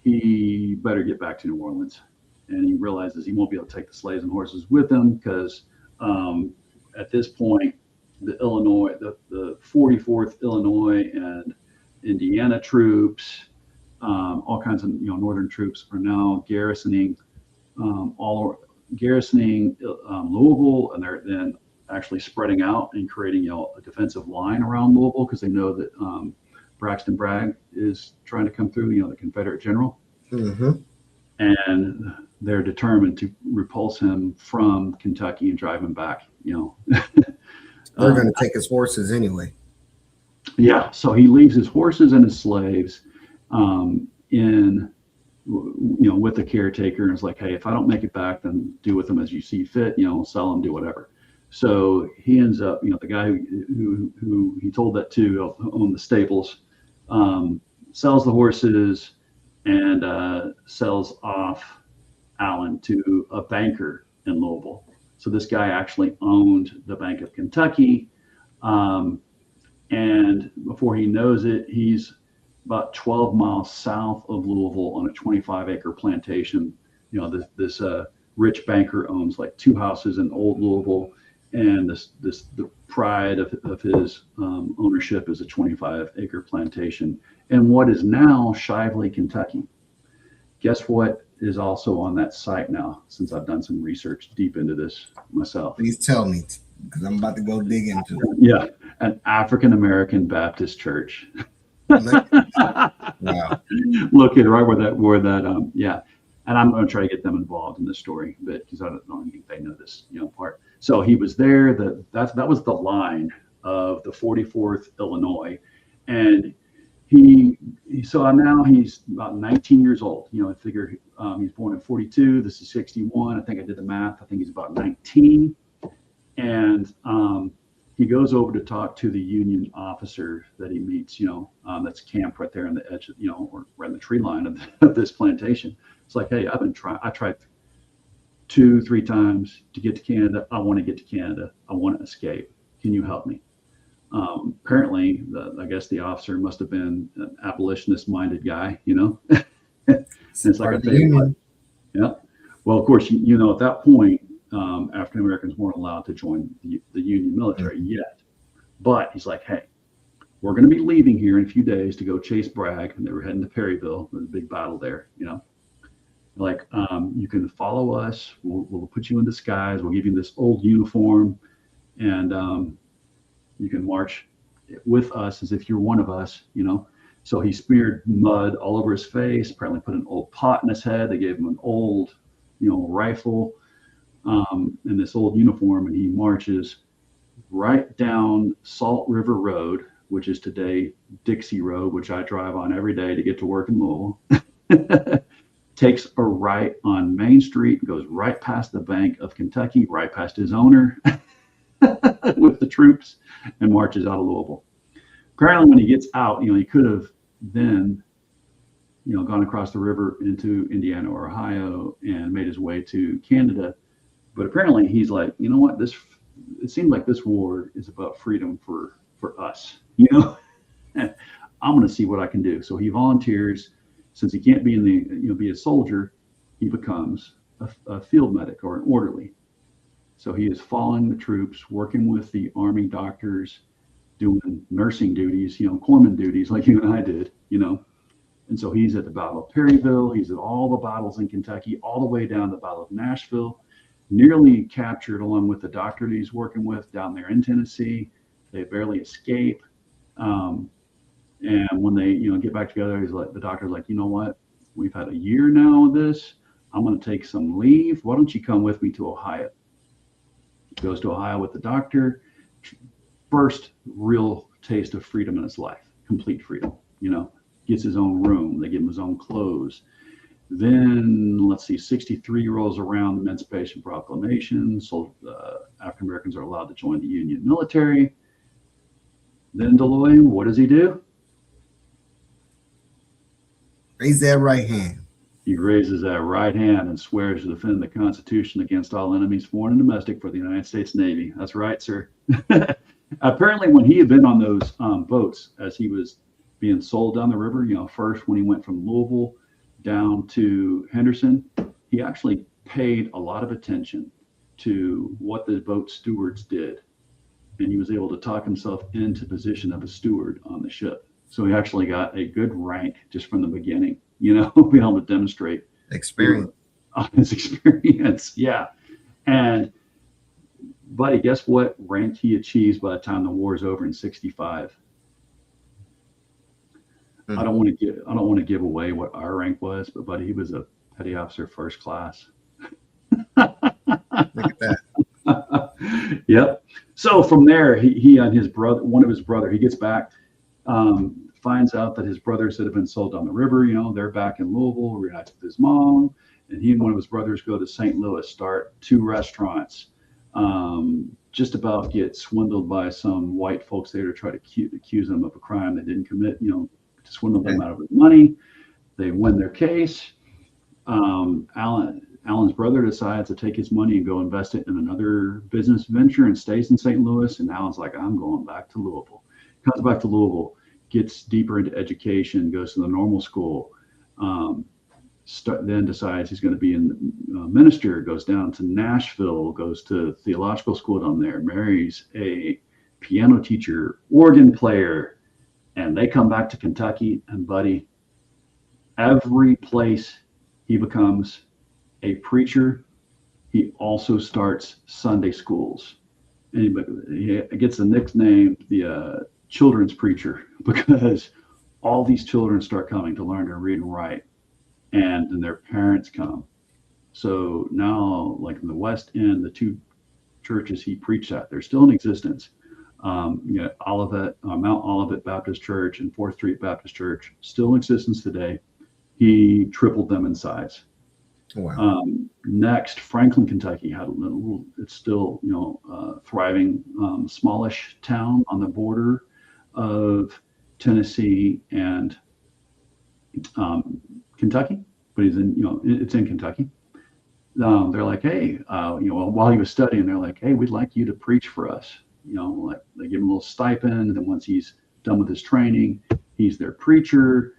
he better get back to New Orleans. And he realizes he won't be able to take the slaves and horses with him because at this point, the 44th Illinois and Indiana troops, all kinds of northern troops are now garrisoning Louisville, and they're then actually spreading out and creating a defensive line around Louisville because they know that Braxton Bragg is trying to come through, the Confederate general. Mm-hmm. And they're determined to repulse him from Kentucky and drive him back. They're going to take his horses anyway. Yeah, so he leaves his horses and his slaves with the caretaker, and is like, hey, if I don't make it back, then do with them as you see fit. Sell them, do whatever. So he ends up, the guy who he told that to own the stables, sells the horses and sells off Allen to a banker in Louisville. So this guy actually owned the Bank of Kentucky. And before he knows it, he's about 12 miles south of Louisville on a 25-acre plantation. You know, this rich banker owns like 2 houses in Old Louisville, and the pride of his ownership is a 25-acre plantation in what is now Shively, Kentucky. Guess what is also on that site now, since I've done some research deep into this myself. Please tell me, because I'm about to go dig into it. Yeah, an African American Baptist church. Wow. Located right where that yeah. And I'm going to try to get them involved in this story, but because I don't think they know this, part. So he was there. That was the line of the 44th Illinois, and so now he's about 19 years old. I figure he's born in 42. This is 61. I think I did the math. I think he's about 19, and he goes over to talk to the Union officer that he meets. That's camped right there on the edge, or right in the tree line of this plantation. It's like, hey, I tried 2-3 times to get to Canada. I want to get to Canada. I want to escape. Can you help me? Apparently, I guess the officer must have been an abolitionist-minded guy, It's like, I tell you what, yeah. Well, of course, at that point, African Americans weren't allowed to join the Union military yet. But he's like, hey, we're going to be leaving here in a few days to go chase Bragg, and they were heading to Perryville. There's a big battle there, Like, you can follow us. We'll put you in disguise. We'll give you this old uniform, and you can march with us as if you're one of us, So he smeared mud all over his face, apparently put an old pot in his head. They gave him an old, rifle, in this old uniform, and he marches right down Salt River Road, which is today Dixie Road, which I drive on every day to get to work in Louisville. Takes a right on Main Street, goes right past the Bank of Kentucky, right past his owner with the troops, and marches out of Louisville. Apparently, when he gets out, he could have then, gone across the river into Indiana or Ohio and made his way to Canada. But apparently, he's like, you know what? It seems like this war is about freedom for us. I'm going to see what I can do. So he volunteers. Since he can't be be a soldier, he becomes a field medic or an orderly. So he is following the troops, working with the Army doctors, doing nursing duties, corpsman duties like you and I did, And so he's at the Battle of Perryville. He's at all the battles in Kentucky, all the way down to the Battle of Nashville, nearly captured along with the doctor that he's working with down there in Tennessee. They barely escape. And when they, get back together, the doctor's like, you know what? We've had a year now of this. I'm going to take some leave. Why don't you come with me to Ohio? He goes to Ohio with the doctor. First real taste of freedom in his life, complete freedom, gets his own room. They give him his own clothes. Then, let's see, 63 rolls around, the Emancipation Proclamation. So African Americans are allowed to join the Union military. Then DeLoy, what does he do? Raise that right hand. He raises that right hand and swears to defend the Constitution against all enemies, foreign and domestic, for the United States Navy. That's right, sir. Apparently, when he had been on those boats as he was being sold down the river, first when he went from Louisville down to Henderson, he actually paid a lot of attention to what the boat stewards did. And he was able to talk himself into the position of a steward on the ship. So he actually got a good rank just from the beginning, being able to demonstrate experience. His experience. Yeah. And buddy, guess what rank he achieves by the time the war is over in 65? I don't want to give away what our rank was, but buddy, he was a petty officer first class. Look at that. Yep. So from there, he and his brother, one of his brother, he gets back, finds out that his brothers that have been sold down the river, they're back in Louisville, reunites with his mom, and he and one of his brothers go to St. Louis, start 2 restaurants, just about get swindled by some white folks there to try to accuse them of a crime they didn't commit, to swindle them out of their money. They win their case. Alan's brother decides to take his money and go invest it in another business venture and stays in St. Louis. And Alan's like, I'm going back to Louisville. Comes back to Louisville, gets deeper into education, goes to the normal school, then decides he's going to be a minister, goes down to Nashville, goes to theological school down there, marries a piano teacher, organ player, and they come back to Kentucky. And buddy, every place he becomes a preacher, he also starts Sunday schools. And he gets the nickname the children's preacher, because all these children start coming to learn to read and write, and then their parents come. So now, like in the West End, the two churches he preached at, they're still in existence. Olivet, Mount Olivet Baptist Church and 4th Street Baptist Church, still in existence today. He tripled them in size. Wow. Next, Franklin, Kentucky had it's still, thriving, smallish town on the border of Tennessee and Kentucky, but it's in Kentucky. They're like, hey, while he was studying, they're like, hey, we'd like you to preach for us. Like they give him a little stipend, and then once he's done with his training, he's their preacher.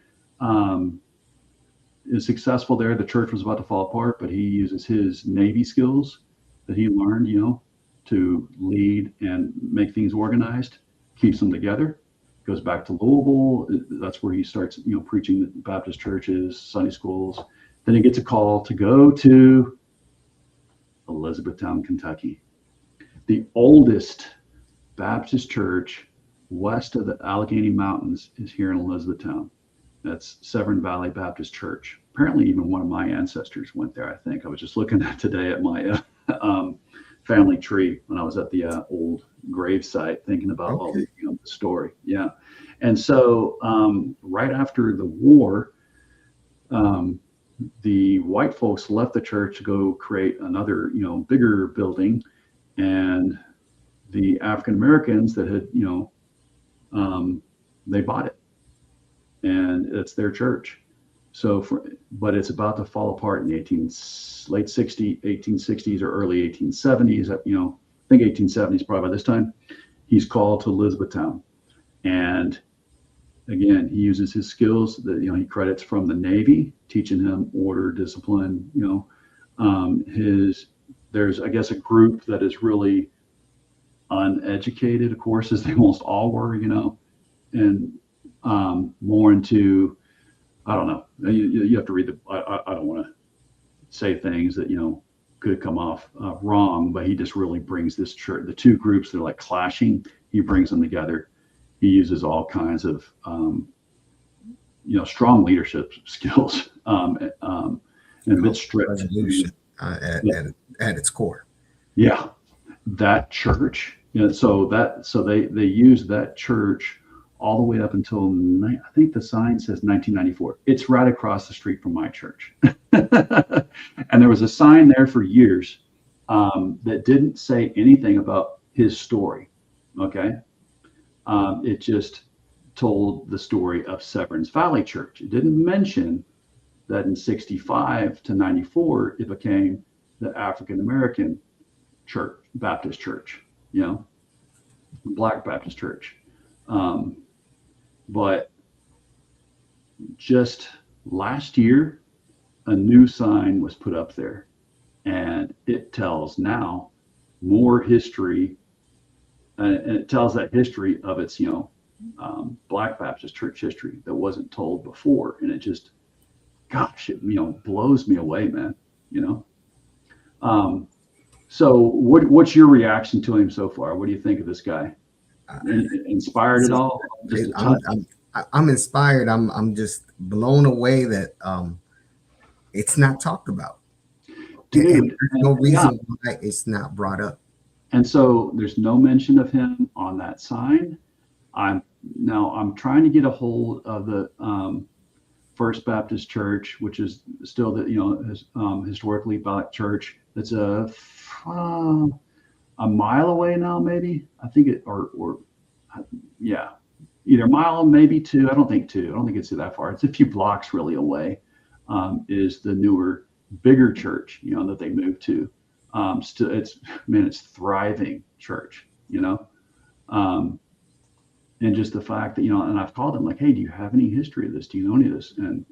Is successful there. The church was about to fall apart, but he uses his Navy skills that he learned, to lead and make things organized, keeps them together, goes back to Louisville. That's where he starts, preaching the Baptist churches, Sunday schools. Then he gets a call to go to Elizabethtown, Kentucky. The oldest Baptist church west of the Allegheny Mountains is here in Elizabethtown. That's Severn Valley Baptist Church. Apparently, even one of my ancestors went there, I think. I was just looking at today at my family tree when I was at the old grave site, thinking about all the story. Yeah. And so right after the war, the white folks left the church to go create another, bigger building. And the African Americans that had, they bought it. And it's their church. But it's about to fall apart in the late 1860s or early 1870s. I think 1870s probably by this time. He's called to Elizabethtown, and again he uses his skills that he credits from the Navy, teaching him order, discipline. There's I guess a group that is really uneducated, of course, as they almost all were, and more into, I don't know. You have to read I don't want to say things that could come off wrong, but he just really brings this church, the two groups that are like clashing. He brings them together. He uses all kinds of strong leadership skills and a bit strict. Resolution at its core. Yeah, that church. So they use that church all the way up until, I think the sign says 1994. It's right across the street from my church. And there was a sign there for years that didn't say anything about his story. Okay. It just told the story of Severn's Valley Church. It didn't mention that in 65 to 94, it became the African American church, Baptist church, Black Baptist church. But just last year, a new sign was put up there, and it tells now more history, and it tells that history of its, Black Baptist church history that wasn't told before. And it just, gosh, it, blows me away, man, So what's your reaction to him so far? What do you think of this guy? Inspired at all? I'm inspired. I'm just blown away that it's not talked about. Dude, and there's no reason why it's not brought up. And so there's no mention of him on that sign. I'm trying to get a hold of the First Baptist Church, which is still the historically Black church. It's a mile away now, maybe. I think either a mile, maybe two. I don't think two. I don't think it's that far. It's a few blocks really away. Is the newer bigger church, that they moved to. Still, it's thriving church, um, and just the fact that, and I've called them like, hey, do you have any history of this? Do you know any of this? And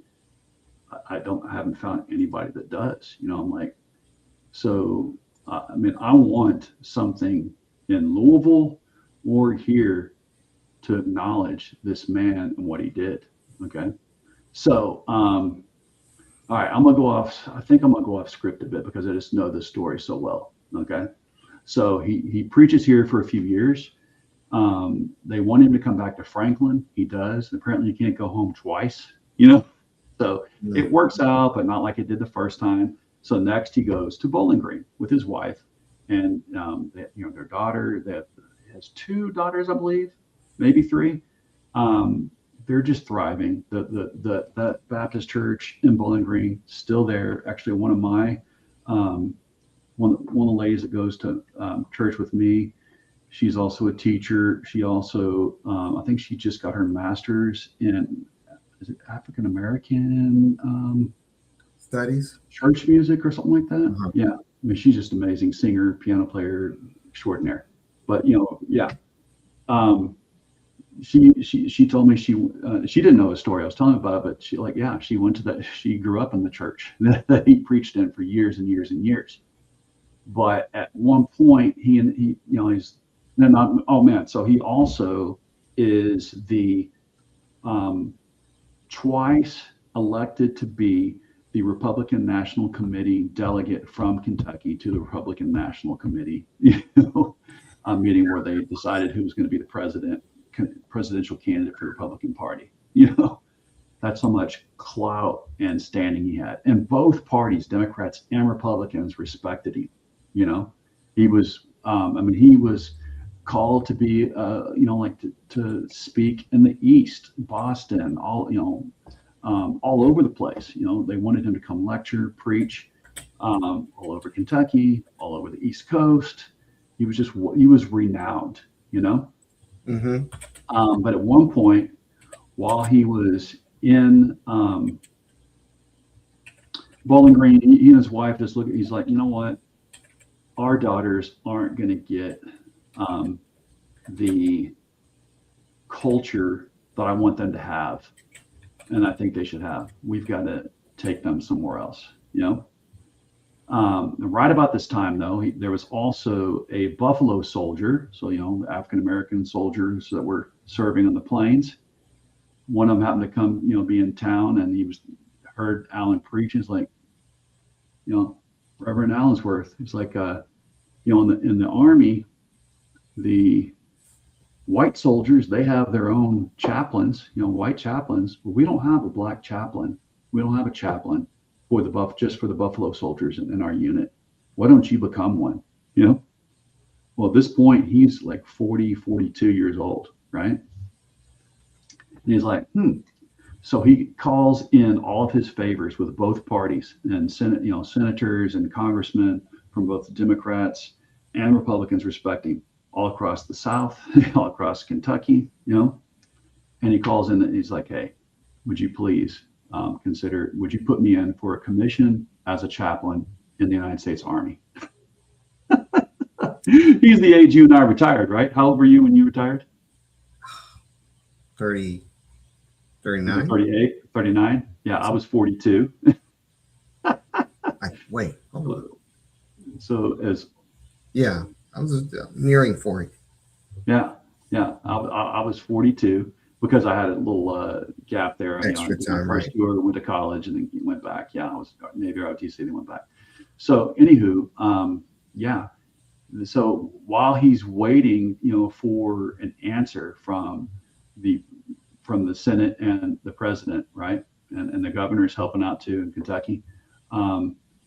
I haven't found anybody that does. I'm like, so I want something in Louisville or here to acknowledge this man and what he did. Okay, so all right, I think I'm gonna go off script a bit because I just know this story so well. Okay, so he preaches here for a few years. They want him to come back to Franklin. He does. Apparently, he can't go home twice. So it works out, but not like it did the first time. So next, he goes to Bowling Green with his wife and their daughter. That has two daughters, I believe, maybe three. They're just thriving. That Baptist church in Bowling Green still there. Actually, one of the ladies that goes to church with me, she's also a teacher. She also, I think she just got her master's in, is it African American Studies, church music or something like that. Uh-huh. Yeah, I mean, she's just amazing singer, piano player extraordinaire. But yeah. She told me she didn't know his story. I was telling her about it, but she went to that. She grew up in the church that he preached in for years and years and years. But at one point, he's not. Oh man! So he also is the twice elected to be the Republican National Committee delegate from Kentucky to the Republican National Committee, a meeting where they decided who was going to be the presidential candidate for the Republican Party. That's how much clout and standing he had. And both parties, Democrats and Republicans, respected him. He was, he was called to be, to speak in the East, Boston, all over the place. They wanted him to come lecture, preach, all over Kentucky, all over the East Coast. He was renowned, Mm-hmm. But at one point, while he was in Bowling Green, he and his wife just look. He's like, you know what? Our daughters aren't going to get the culture that I want them to have, and I think they should have. We've got to take them somewhere else. Right about this time, though, there was also a Buffalo soldier. So, African American soldiers that were serving on the plains. One of them happened to come, be in town, and he heard Allen preach. He's like, Reverend Allensworth. He's like, in the Army, the white soldiers, they have their own chaplains, white chaplains. But we don't have a black chaplain. We don't have a chaplain for just for the Buffalo soldiers in our unit. Why don't you become one? Well, at this point, he's like 40, 42 years old, right? And he's like, So he calls in all of his favors with both parties and senators and congressmen from both the Democrats and Republicans, respecting all across the South, all across Kentucky, and he calls in and he's like, hey, would you please would you put me in for a commission as a chaplain in the United States Army? He's the age you and I retired, right? How old were you when you retired? 30, 39. 38, 39. Yeah, I was 42. Wait, hold on. So I was nearing 40. Yeah. I was 42 because I had a little gap there. Extra time, right? First year, went to college and then went back. Yeah, I was Navy ROTC, then went back. So anywho, So while he's waiting, for an answer from the Senate and the president, right, and the governor's helping out too in Kentucky,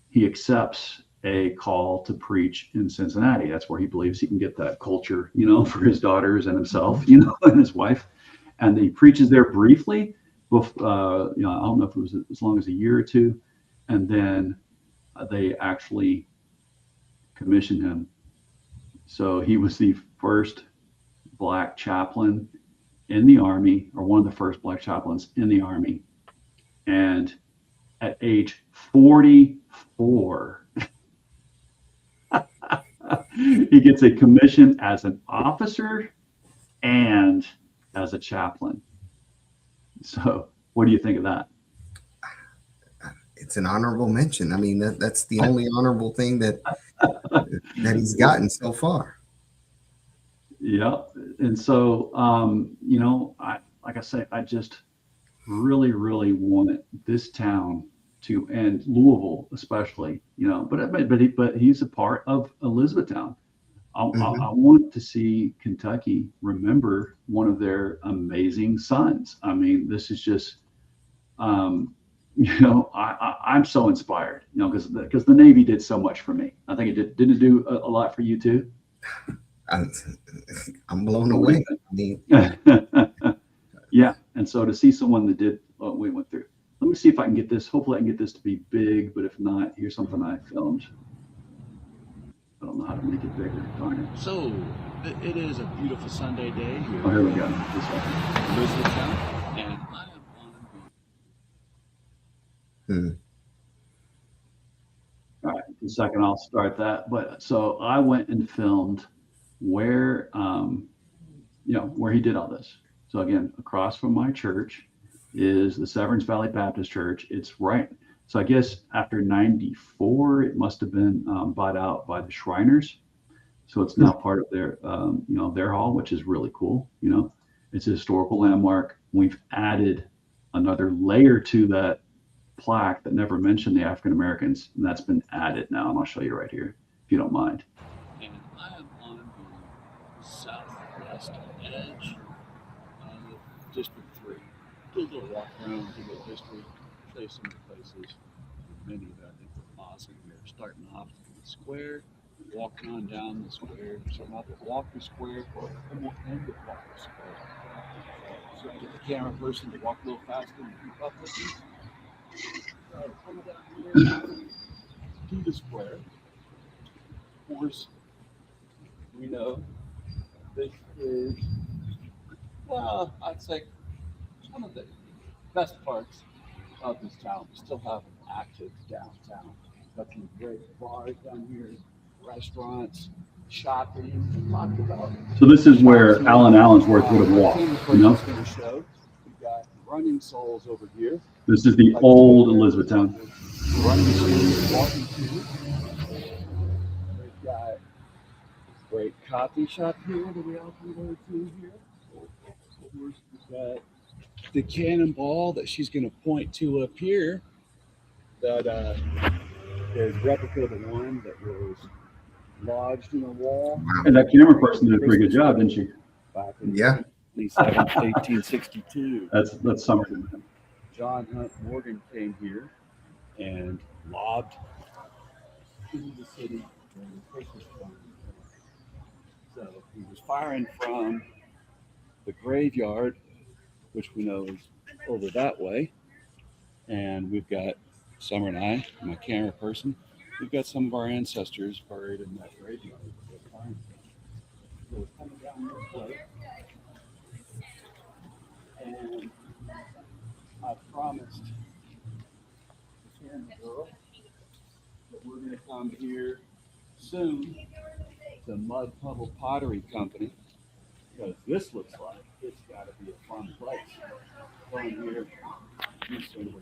he accepts a call to preach in Cincinnati. That's where he believes he can get that culture, for his daughters and himself, and his wife. And he preaches there briefly. I don't know if it was as long as a year or two, and then they actually commissioned him. So he was the first black chaplain in the Army, or one of the first black chaplains in the Army. And at age 44. He gets a commission as an officer and as a chaplain. So, what do you think of that? It's an honorable mention. I mean, that's the only honorable thing that he's gotten so far. Yeah. And so, like I say, I just really, really wanted this town to, and Louisville especially, but he's a part of Elizabethtown. I want to see Kentucky remember one of their amazing sons. I mean, this is just, I'm so inspired, because the Navy did so much for me. I think it did. Didn't it do a lot for you too? I'm blown away. I mean, yeah. And so to see someone that did what we went through. Let me see if I can get this. Hopefully I can get this to be big, but if not, here's something I filmed. I don't know how to make it bigger. Darn it. So, it is a beautiful Sunday day here. Oh, here we go. Elizabethtown, and I am on All right, in a second I'll start that. But so I went and filmed where, where he did all this. So again, across from my church is the Severance Valley Baptist Church. It's right. So I guess after 94, it must have been bought out by the Shriners. So it's now part of their, their hall, which is really cool. It's a historical landmark. We've added another layer to that plaque that never mentioned the African Americans, and that's been added now. And I'll show you right here, if you don't mind. And I am on the southwest edge of District 3. Do a little walk around, do a little history, show you some of the places, many that I think are awesome here. Starting off in the square, walking on down the square, starting off at Walker Square, and we'll end at Walker Square. So get the camera person to walk a little faster and keep up with you. So coming down here to the square. Of course, we know this is, well, I'd say one of the best parts of this town. We still have an active downtown. Got some great bars down here, restaurants, shopping. Talked about. So this is where Alan Allensworth would have walked. Going to show. We've got running souls over here. This is the old Elizabethtown. Running souls walking to. We've got a great coffee shop here that we all can go to here. Of course, we've got the cannonball that she's going to point to up here. That is replica of the one that was lodged in the wall. And that camera person did a pretty good job, didn't she? Back in Yeah. 1862. That's something. John Hunt Morgan came here and lobbed into the city during the Christmas time. So he was firing from the graveyard, which we know is over that way. And we've got Summer and I, my camera person, we've got some of our ancestors buried in that graveyard. So we're coming down this way. And I promised the camera girl that we're going to come here soon to Mud Puddle Pottery Company, because this looks like it's got to be a fun place. Fun here.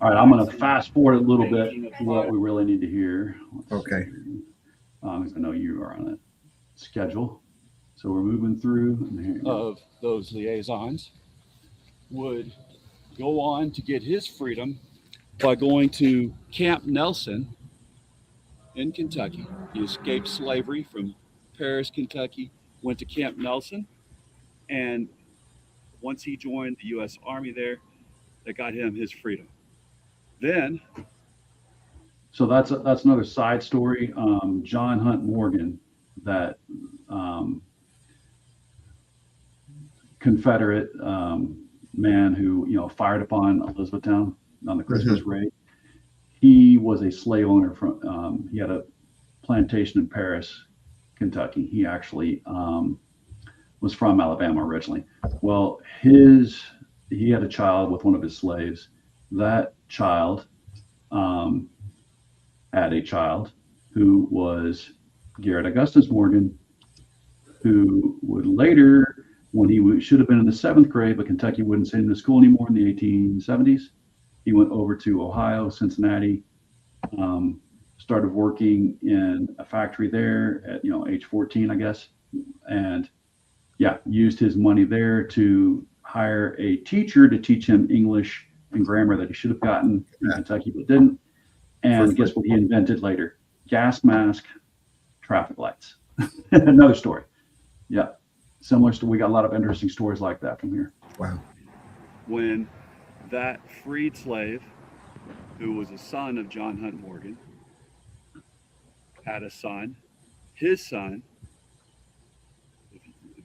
All right, I'm going to fast forward a little bit to what we really need to hear. Okay. I know you are on a schedule, so we're moving through. Of those liaisons would go on to get his freedom by going to Camp Nelson in Kentucky. He escaped slavery from Paris, Kentucky, went to Camp Nelson, and once he joined the U.S. Army there, that got him his freedom. Then, so that's another side story. John Hunt Morgan, that Confederate man who fired upon Elizabethtown on the Christmas raid. He was a slave owner from. He had a plantation in Paris, Kentucky. He actually was from Alabama originally. Well, he had a child with one of his slaves. That child had a child who was Garrett Augustus Morgan, who would later, when he should have been in the 7th grade, but Kentucky wouldn't send him to school anymore in the 1870s, he went over to Ohio, Cincinnati, started working in a factory there at age 14, I guess, and used his money there to hire a teacher to teach him English and grammar that he should have gotten in Kentucky but didn't. And guess what he invented later? Gas mask, traffic lights. Another story. Yeah, similar story. We got a lot of interesting stories like that from here. Wow. When that freed slave, who was a son of John Hunt Morgan, had a son, his son, if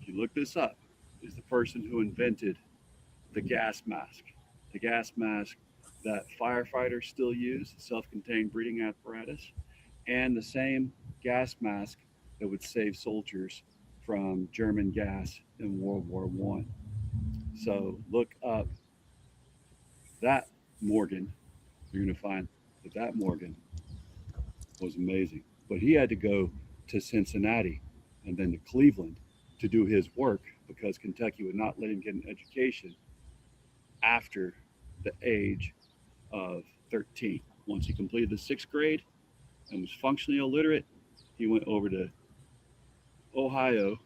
you look this up, is the person who invented the gas mask. The gas mask that firefighters still use, self-contained breathing apparatus, and the same gas mask that would save soldiers from German gas in World War I. So look up that Morgan. You're going to find that Morgan was amazing. But he had to go to Cincinnati and then to Cleveland to do his work because Kentucky would not let him get an education after the age of 13. Once he completed the 6th grade and was functionally illiterate, he went over to Ohio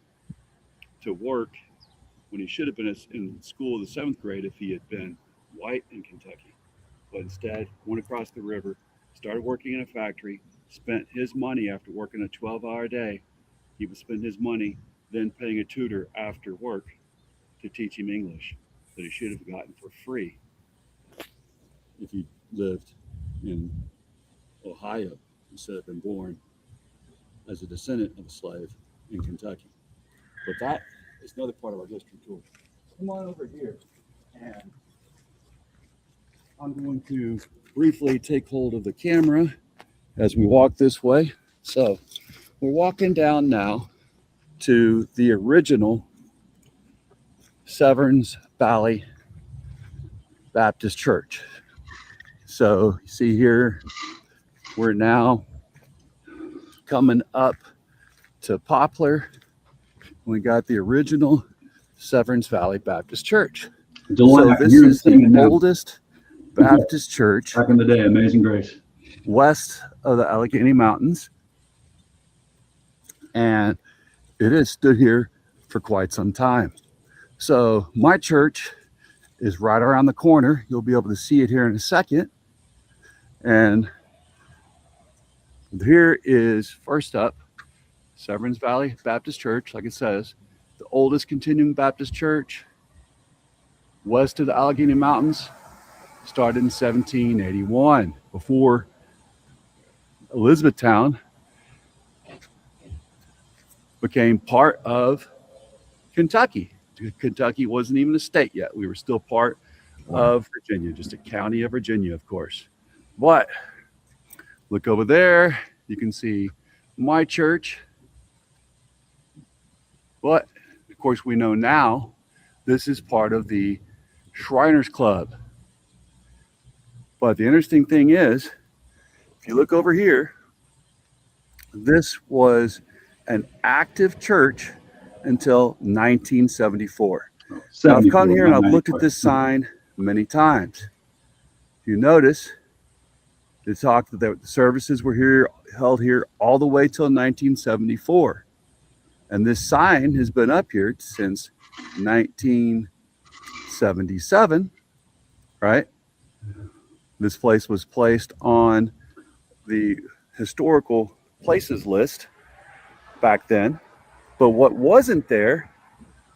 to work when he should have been in school the 7th grade if he had been white in Kentucky. But instead, went across the river, started working in a factory, spent his money after working a 12-hour day. He would spend his money then paying a tutor after work to teach him English that he should have gotten for free if he lived in Ohio instead of been born as a descendant of a slave in Kentucky. But that is another part of our history tour. Come on over here, and I'm going to briefly take hold of the camera as we walk this way. So we're walking down now to the original Severns Valley Baptist Church. So you see here, we're now coming up to Poplar. We got the original Severns Valley Baptist Church. So this is the oldest Baptist church back in the day. Amazing Grace. West of the Allegheny Mountains, and it has stood here for quite some time. So my church is right around the corner. You'll be able to see it here in a second. And here is, first up, Severns Valley Baptist Church, like it says, the oldest continuing Baptist church west of the Allegheny Mountains, started in 1781, before Elizabethtown became part of Kentucky. Kentucky wasn't even a state yet. We were still part of Virginia, just a county of Virginia, of course. But look over there, you can see my church. But of course, we know now this is part of the Shriners Club. But the interesting thing is, if you look over here, this was an active church until 1974. Now, I've come here and I've looked at this sign many times. You notice they talked that the services were held here all the way till 1974. And this sign has been up here since 1977, right? This place was placed on the historical places list back then. But what wasn't there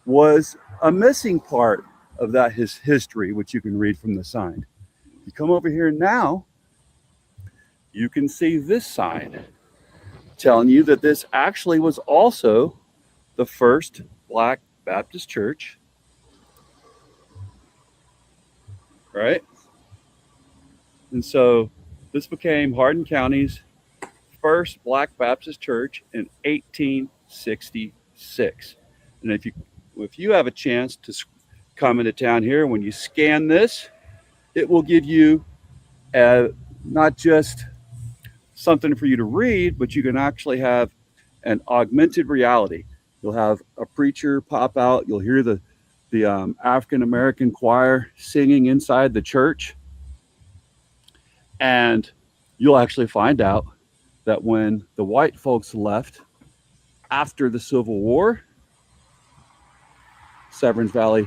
was a missing part of that history, which you can read from the sign. You come over here now, you can see this sign telling you that this actually was also the first Black Baptist church, right? And so this became Hardin County's first Black Baptist church in 1866. And if you have a chance to come into town here, when you scan this, it will give you a not just something for you to read, but you can actually have an augmented reality. You'll have a preacher pop out. You'll hear the African American choir singing inside the church, and you'll actually find out that when the white folks left after the Civil War, Severns Valley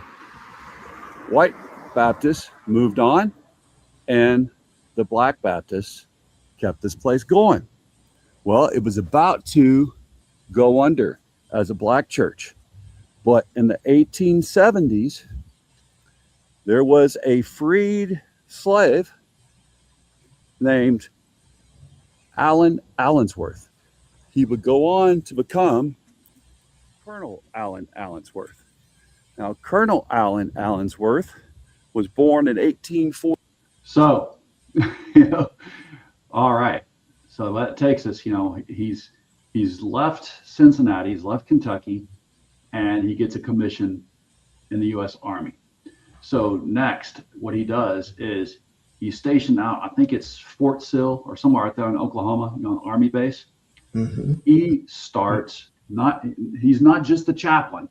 white Baptists moved on, and the black Baptists kept this place going. Well, it was about to go under as a black church. But in the 1870s, there was a freed slave named Allen Allensworth. He would go on to become Colonel Allen Allensworth. Now, Colonel Allen Allensworth was born in 1840. So, you know, all right. So that takes us, he's left Cincinnati, he's left Kentucky, and he gets a commission in the U.S. Army. So next, what he does is he's stationed out, I think it's Fort Sill or somewhere out there in Oklahoma, an Army base. Mm-hmm. He starts, he's not just the chaplain.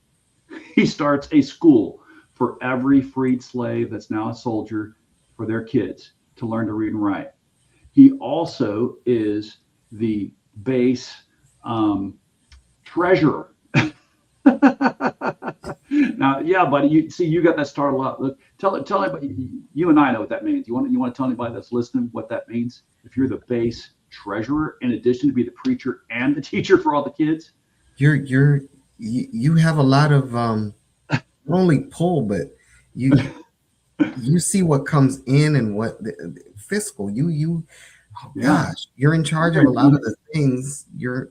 He starts a school for every freed slave that's now a soldier for their kids to learn to read and write. He also is the base treasurer. Now, yeah, buddy, you got that startled up. Look, tell anybody, you and I know what that means. You want to tell anybody that's listening what that means? If you're the base treasurer, in addition to be the preacher and the teacher for all the kids, you have a lot of not only pull, but you see what comes in and what the fiscal. Gosh, you're in charge of a lot of the things. You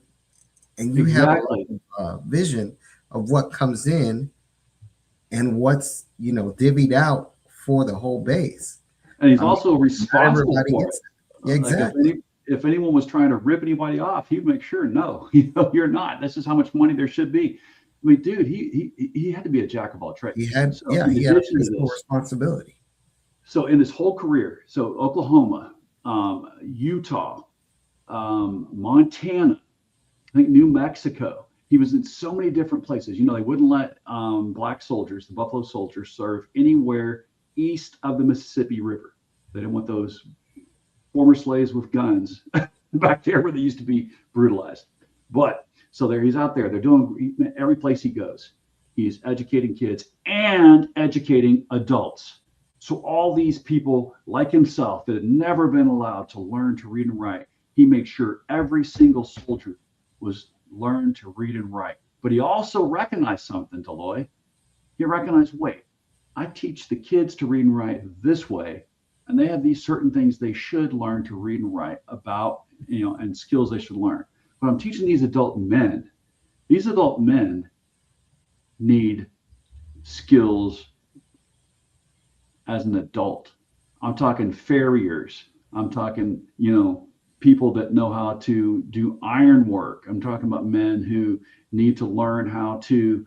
exactly have a lot of vision of what comes in and what's divvied out for the whole base. And he's also responsible for it. Yeah, exactly. Like if anyone was trying to rip anybody off, he'd make sure, no, you're not. This is how much money there should be. I mean, dude, he had to be a jack of all trades. He had a fiscal responsibility. So in his whole career, so Oklahoma, Utah, Montana, I think New Mexico, he was in so many different places. They wouldn't let black soldiers, the Buffalo Soldiers, serve anywhere east of the Mississippi River. They didn't want those former slaves with guns back there where they used to be brutalized. But so he's out there. They're doing every place he goes. He's educating kids and educating adults. So all these people like himself that had never been allowed to learn to read and write, he made sure every single soldier was learned to read and write. But he also recognized something, Deloy. He recognized, wait, I teach the kids to read and write this way, and they have these certain things they should learn to read and write about, and skills they should learn. But I'm teaching these adult men. These adult men need skills as an adult. I'm talking farriers. I'm talking, people that know how to do iron work. I'm talking about men who need to learn how to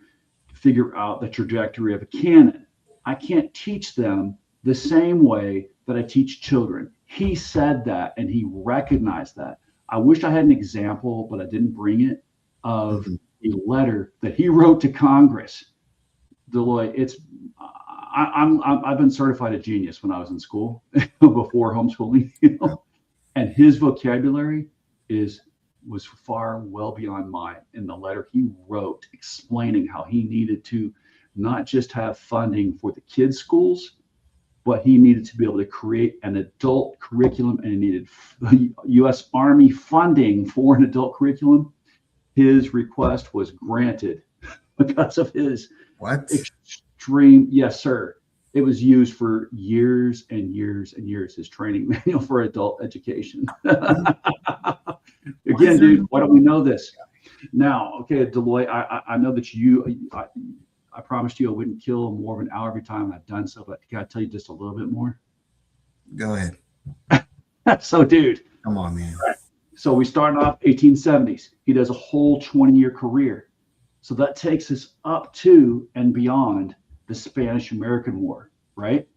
figure out the trajectory of a cannon. I can't teach them the same way that I teach children. He said that, and he recognized that. I wish I had an example, but I didn't bring it, of a letter that he wrote to Congress. Deloy, I've been certified a genius when I was in school before homeschooling, and his vocabulary was far well beyond mine. In the letter he wrote explaining how he needed to not just have funding for the kids' schools, but he needed to be able to create an adult curriculum, and he needed U.S. Army funding for an adult curriculum. His request was granted because of his extreme, yes, sir. It was used for years and years and years, his training manual for adult education. Again, dude, why don't we know this? Now, okay, Deloy, I know that I promised you I wouldn't kill more of an hour every time, and I've done so, but can I tell you just a little bit more? Go ahead. So, dude. Come on, man. Right. So we started off 1870s. He does a whole 20-year career. So that takes us up to and beyond the Spanish-American War, right?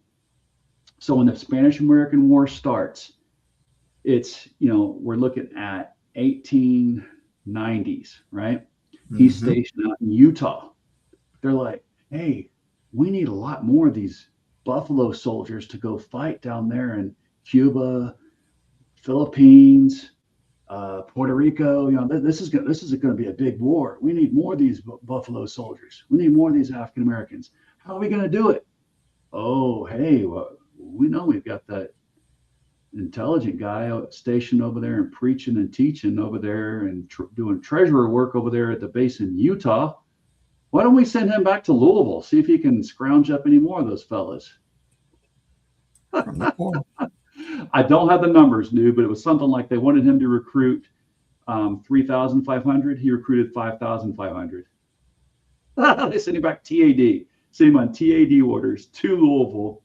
So when the Spanish-American War starts, it's, we're looking at 1890s, right? He's Mm-hmm. stationed out in Utah. They're like, hey, we need a lot more of these Buffalo soldiers to go fight down there in Cuba, Philippines, Puerto Rico. This is going to be a big war. We need more of these Buffalo soldiers. We need more of these African Americans. How are we going to do it? Oh, hey, well, we know we've got that intelligent guy stationed over there and preaching and teaching over there and doing treasurer work over there at the base in Utah. Why don't we send him back to Louisville, see if he can scrounge up any more of those fellas? From the port. I don't have the numbers, new, but it was something like they wanted him to recruit 3,500. He recruited 5,500. They sent him back TAD, sent him on TAD orders to Louisville.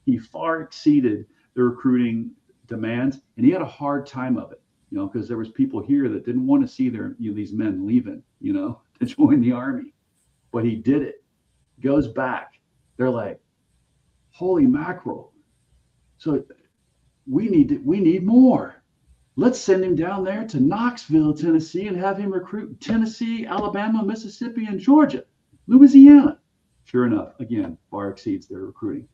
He far exceeded the recruiting demands, and he had a hard time of it, because there was people here that didn't want to see these men leaving, to join the army. But he did it. Goes back. They're like, holy mackerel. So we need more. Let's send him down there to Knoxville, Tennessee, and have him recruit Tennessee, Alabama, Mississippi, and Georgia, Louisiana. Sure enough, again, far exceeds their recruiting.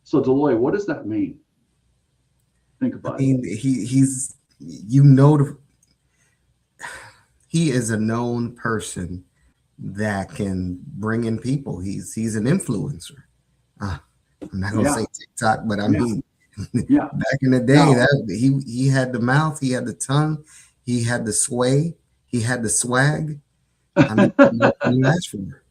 So Deloy, what does that mean? Think about it. He's he is a known person that can bring in people. He's an influencer. I'm not gonna say TikTok, but I mean, back in the day, that he had the mouth, he had the tongue, he had the sway, he had the swag. I mean, what can you ask for?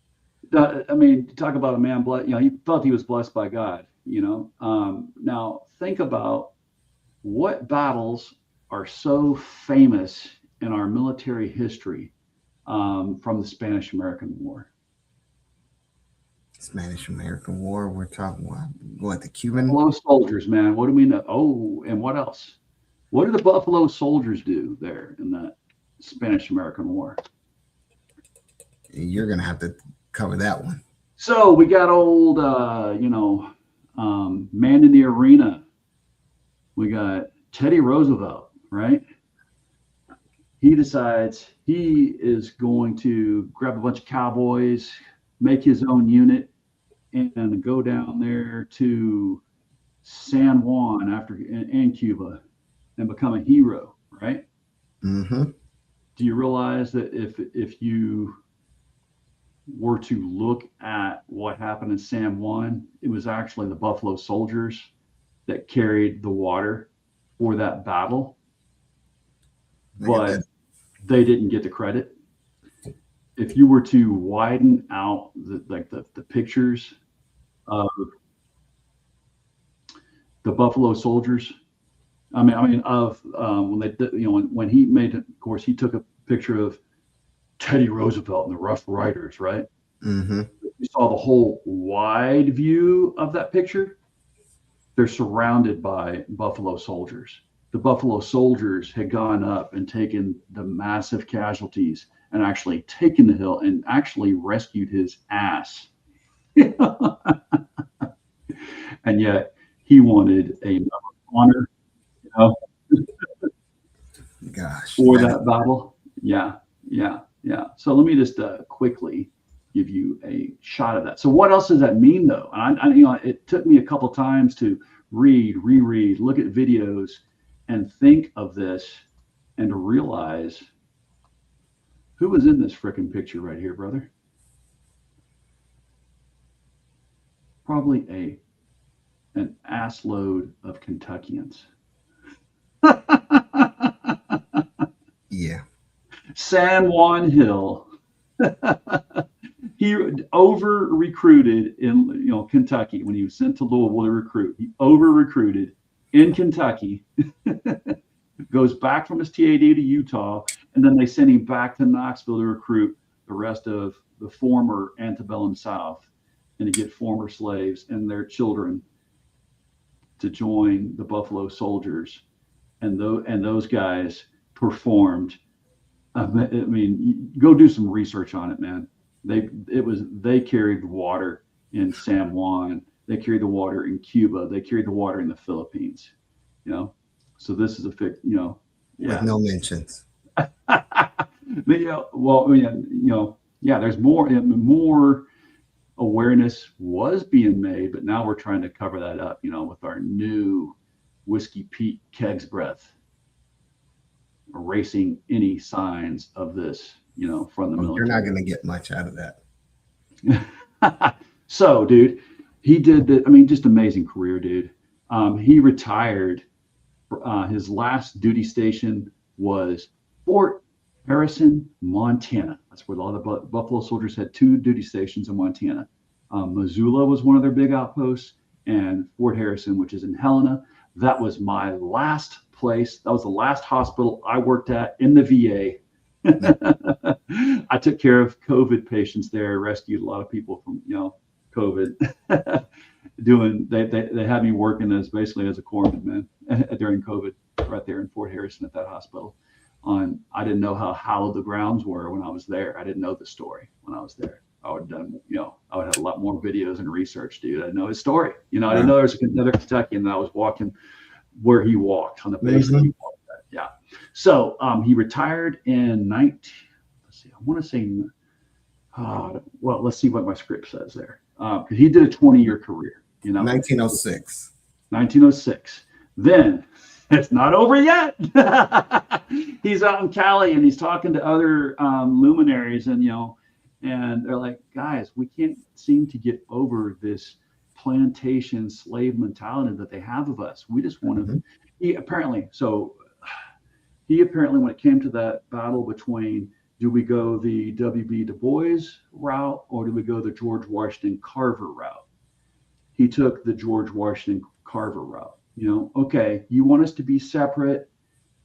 I mean, talk about a man blessed. He felt he was blessed by God. Now think about what battles are so famous in our military history from the Spanish-American War. Spanish-American War. We're talking what the Cuban Buffalo soldiers, man. What do we know? Oh, and what else? What did the Buffalo soldiers do there in that Spanish-American War? You're gonna have to cover that one. So we got old, man in the arena. We got Teddy Roosevelt, right? He decides he is going to grab a bunch of cowboys, make his own unit, and go down there to San Juan and Cuba and become a hero, right? Mm-hmm. Do you realize that if you were to look at what happened in San Juan, it was actually the Buffalo soldiers that carried the water for that battle, but they didn't get the credit. If you were to widen out the pictures of the Buffalo soldiers, when they did, when he made it, of course, he took a picture of Teddy Roosevelt and the Rough Riders, right? Mm-hmm. You saw the whole wide view of that picture. They're surrounded by Buffalo soldiers. The Buffalo soldiers had gone up and taken the massive casualties and actually taken the hill and actually rescued his ass. And yet he wanted a honor, Gosh, for that battle. Yeah. So let me just quickly give you a shot of that. So what else does that mean, though? It took me a couple times to reread, look at videos, and think of this, and to realize who was in this frickin' picture right here, brother. Probably an ass load of Kentuckians. Yeah. San Juan Hill. He over recruited in Kentucky when he was sent to Louisville to recruit. He over recruited in Kentucky, goes back from his TAD to Utah, and then they send him back to Knoxville to recruit the rest of the former antebellum South and to get former slaves and their children to join the Buffalo soldiers. And those guys performed. I mean, go do some research on it, man. They carried water in San Juan. They carried the water in Cuba. They carried the water in the Philippines. So this is a fix, with no mentions. But, well, yeah, there's more awareness was being made, but now we're trying to cover that up, with our new Whiskey Pete Keg's Breath, erasing any signs of this, from the military. You're not going to get much out of that. So, dude, he did just amazing career, dude. He retired. His last duty station was Fort Harrison, Montana. That's where a lot of the Buffalo Soldiers had 2 duty stations in Montana. Missoula was one of their big outposts, and Fort Harrison, which is in Helena. That was my last place. That was the last hospital I worked at in the VA. I took care of COVID patients there, rescued a lot of people from, COVID. They had me working as basically as a corpsman during COVID right there in Fort Harrison at that hospital. I didn't know how hallowed the grounds were when I was there. I didn't know the story when I was there. I would have done, I would have a lot more videos and research, dude. I know his story. I didn't know there was another Kentuckian that I was walking where he walked on the base that he walked at. Yeah. So he retired in let's see what my script says there. Because he did a 20-year career, 1906. 1906. Then it's not over yet. He's out in Cali and he's talking to other luminaries, and and they're like, guys, we can't seem to get over this plantation slave mentality that they have of us. We just want to. He apparently, when it came to that battle between, do we go the W.B. Du Bois route or do we go the George Washington Carver route? He took the George Washington Carver route. Okay, you want us to be separate,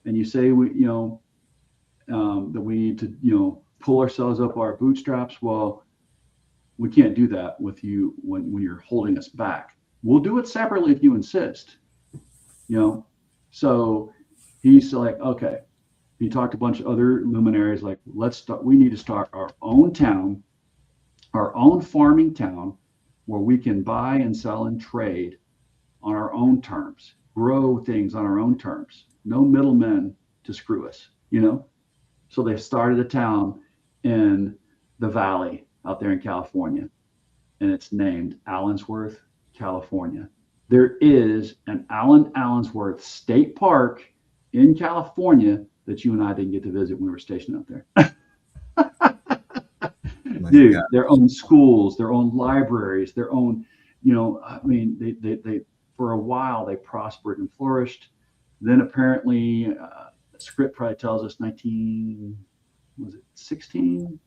and you say that we need to, pull ourselves up our bootstraps. Well, we can't do that with you when you're holding us back. We'll do it separately if you insist. So he's like, okay. He talked to a bunch of other luminaries, like, we need to start our own town, our own farming town, where we can buy and sell and trade on our own terms, grow things on our own terms, no middlemen to screw us, So they started a town in the valley out there in California, and it's named Allensworth, California. There is an Allensworth State Park in California that you and I didn't get to visit when we were stationed out there. Dude, their own schools, their own libraries, their own, they for a while they prospered and flourished. Then apparently, the script probably tells us 1916.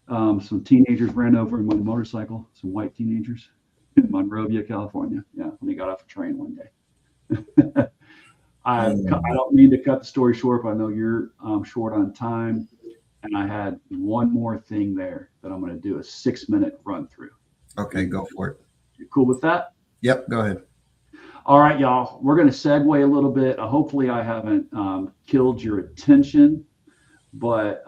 Some teenagers ran over him on a motorcycle, some white teenagers in Monrovia, California. Yeah, when he got off a train one day. I don't mean to cut the story short, but I know you're short on time. And I had one more thing there that I'm going to do a 6-minute run through. Okay, go for it. You cool with that? Yep, go ahead. All right, y'all. We're going to segue a little bit. Hopefully I haven't killed your attention, but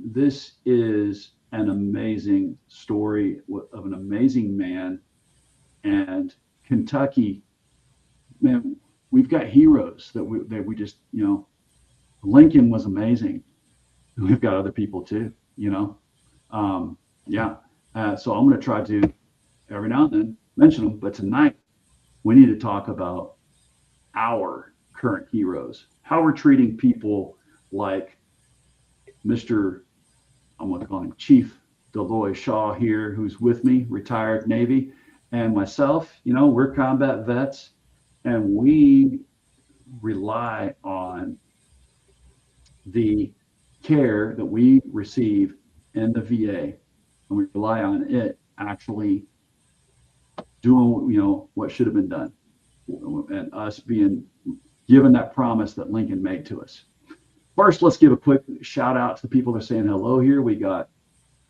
this is an amazing story of an amazing man. And Kentucky, man, we've got heroes that we just, Lincoln was amazing. We've got other people too, So I'm going to try to every now and then mention them. But tonight we need to talk about our current heroes, how we're treating people like Mr. I'm going to call him Chief Deloy Shaw here, who's with me, retired Navy, and myself. We're combat vets, and we rely on the care that we receive in the VA, and we rely on it actually doing, what should have been done, and us being given that promise that Lincoln made to us. First, let's give a quick shout out to the people that are saying hello here. We got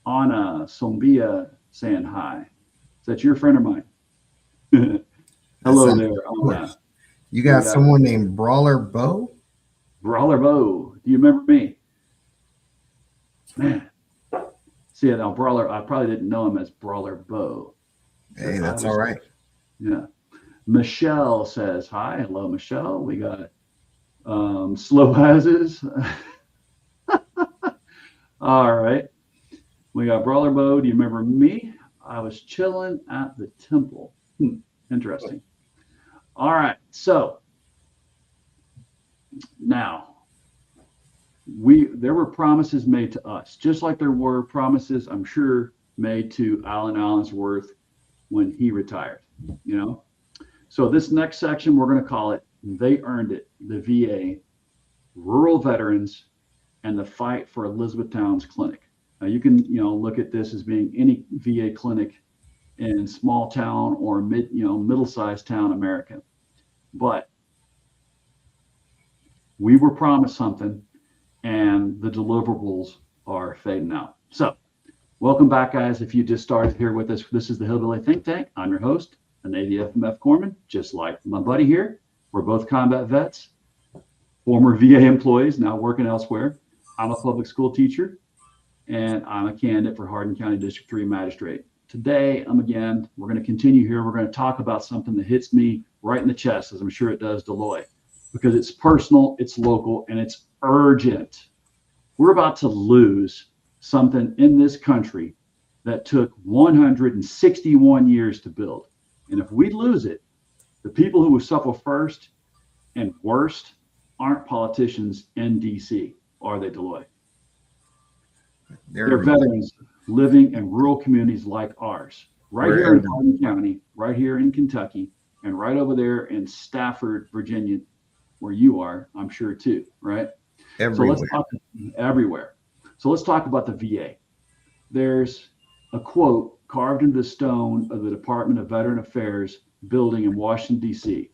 Anna Sombia saying hi. Is that your friend or mine? Hello there, Anna. You got someone named Brawler Bo? Brawler Bo. Do you remember me? Man. See, now Brawler, I probably didn't know him as Brawler Bo. Hey, that's all right. Yeah. Michelle says hi. Hello, Michelle. We got Slow as. All right. We got Brawler Mode. Do you remember me? I was chilling at the temple. Interesting. All right. So now there were promises made to us, just like there were promises, I'm sure, made to Alan Allensworth when he retired, you know? So this next section, we're going to call it They Earned It, the VA, Rural Veterans, and the Fight for Elizabethtown's Clinic. Now you can, look at this as being any VA clinic in small town or middle-sized town America. But we were promised something, and the deliverables are fading out. So welcome back, guys. If you just started here with us, this is the Hillbilly Think Tank. I'm your host, a Navy FMF corpsman, just like my buddy here. We're both combat vets, former VA employees, now working elsewhere. I'm a public school teacher, and I'm a candidate for Hardin County District 3 Magistrate. Today, we're going to continue here. We're going to talk about something that hits me right in the chest, as I'm sure it does Deloy, because it's personal, it's local, and it's urgent. We're about to lose something in this country that took 161 years to build. And if we lose it, the people who will suffer first and worst aren't politicians in DC, are they, Deloy? They're veterans living in rural communities like ours, right here in Hardin County, right here in Kentucky, and right over there in Stafford, Virginia, where you are, I'm sure too, right? Everywhere. Everywhere. So let's talk about the VA. There's a quote carved into the stone of the Department of Veteran Affairs building in Washington, D.C.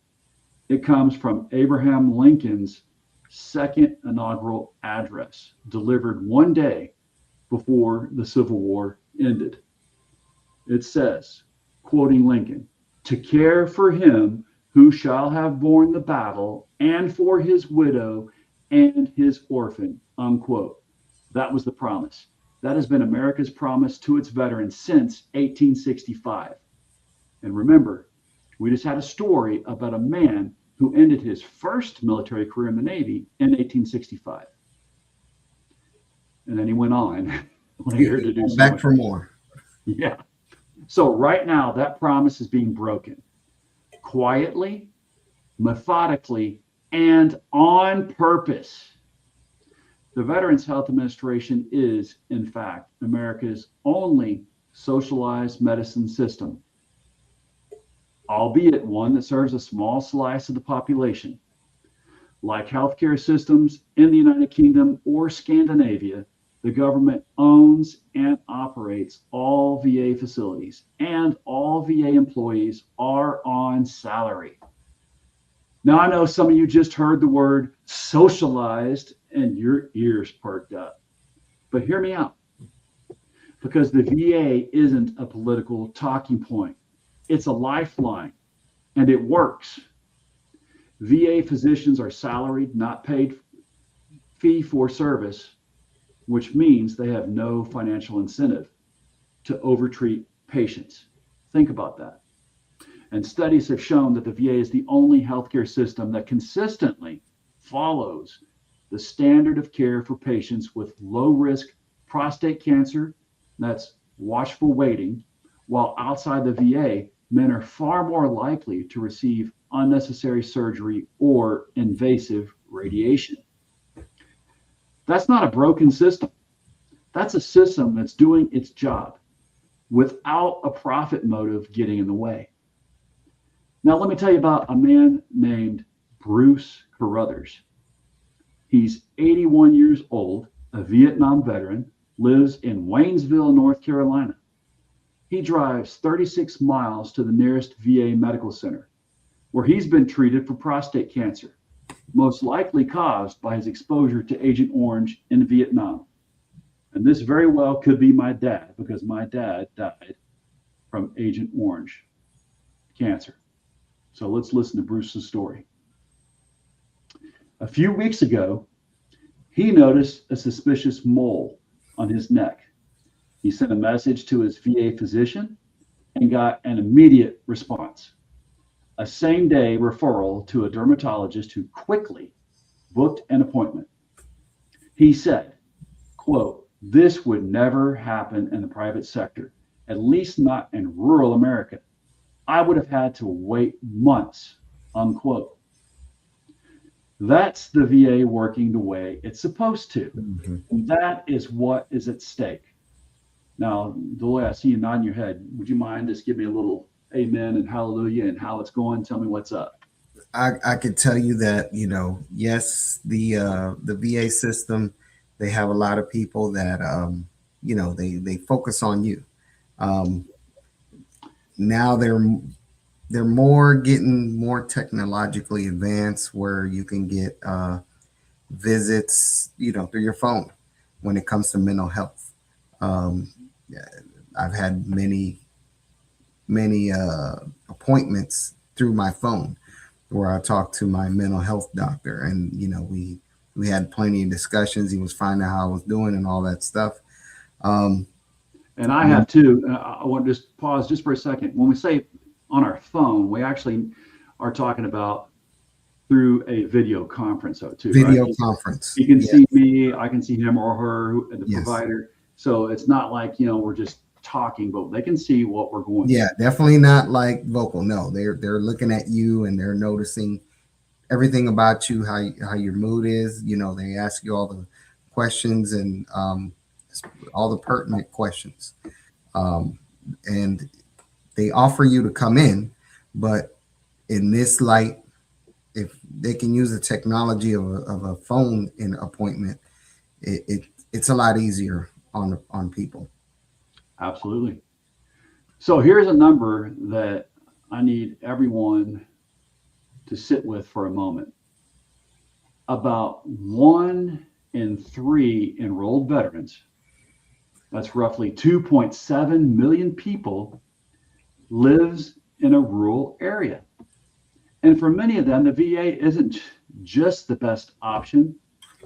It comes from Abraham Lincoln's second inaugural address, delivered one day before the Civil War ended. It says, quoting Lincoln, "To care for him who shall have borne the battle, and for his widow and his orphan," unquote. That was the promise. That has been America's promise to its veterans since 1865. And remember, we just had a story about a man who ended his first military career in the Navy in 1865. And then he went on later to do back for more. Yeah. So right now, that promise is being broken quietly, methodically, and on purpose. The Veterans Health Administration is, in fact, America's only socialized medicine system, albeit one that serves a small slice of the population. Like healthcare systems in the United Kingdom or Scandinavia, the government owns and operates all VA facilities, and all VA employees are on salary. Now, I know some of you just heard the word socialized and your ears perked up, but hear me out, because the VA isn't a political talking point. It's a lifeline, and it works. VA physicians are salaried, not paid fee for service, which means they have no financial incentive to overtreat patients. Think about that. And studies have shown that the VA is the only healthcare system that consistently follows the standard of care for patients with low risk prostate cancer. That's watchful waiting. While outside the VA, men are far more likely to receive unnecessary surgery or invasive radiation. That's not a broken system. That's a system that's doing its job without a profit motive getting in the way. Now, let me tell you about a man named Bruce Carruthers. He's 81 years old, a Vietnam veteran, lives in Waynesville, North Carolina. He drives 36 miles to the nearest VA medical center, where he's been treated for prostate cancer, most likely caused by his exposure to Agent Orange in Vietnam. And this very well could be my dad, because my dad died from Agent Orange cancer. So let's listen to Bruce's story. A few weeks ago, he noticed a suspicious mole on his neck. He sent a message to his VA physician and got an immediate response. A same-day referral to a dermatologist who quickly booked an appointment. He said, quote, "This would never happen in the private sector, at least not in rural America. I would have had to wait months," unquote. That's the VA working the way it's supposed to. Mhm. And that is what is at stake. Now, the way I see you nodding your head, would you mind just give me a little amen and hallelujah and how it's going? Tell me what's up. I could tell you that, yes, the VA system, they have a lot of people that they focus on you. Um, Now they're more getting more technologically advanced, where you can get visits, through your phone when it comes to mental health. Um, yeah, I've had many appointments through my phone where I talked to my mental health doctor, and we had plenty of discussions. He was finding out how I was doing and all that stuff. Um, And I when- have too. I want to just pause just for a second. When we say on our phone, we actually are talking about through a video conference, though, too. Video Right? conference. He can Yes, see me, I can see him or her, the yes. provider. So it's not like, we're just talking, but they can see what we're going Yeah, definitely not like vocal. No, they're looking at you and they're noticing everything about you, how your mood is. They ask you all the questions, and all the pertinent questions. Um, and they offer you to come in, but in this light, if they can use the technology of a phone in appointment, it's a lot easier on people. Absolutely. So here's a number that I need everyone to sit with for a moment. About 1 in 3 enrolled veterans, that's roughly 2.7 million people, lives in a rural area. And for many of them, the VA isn't just the best option,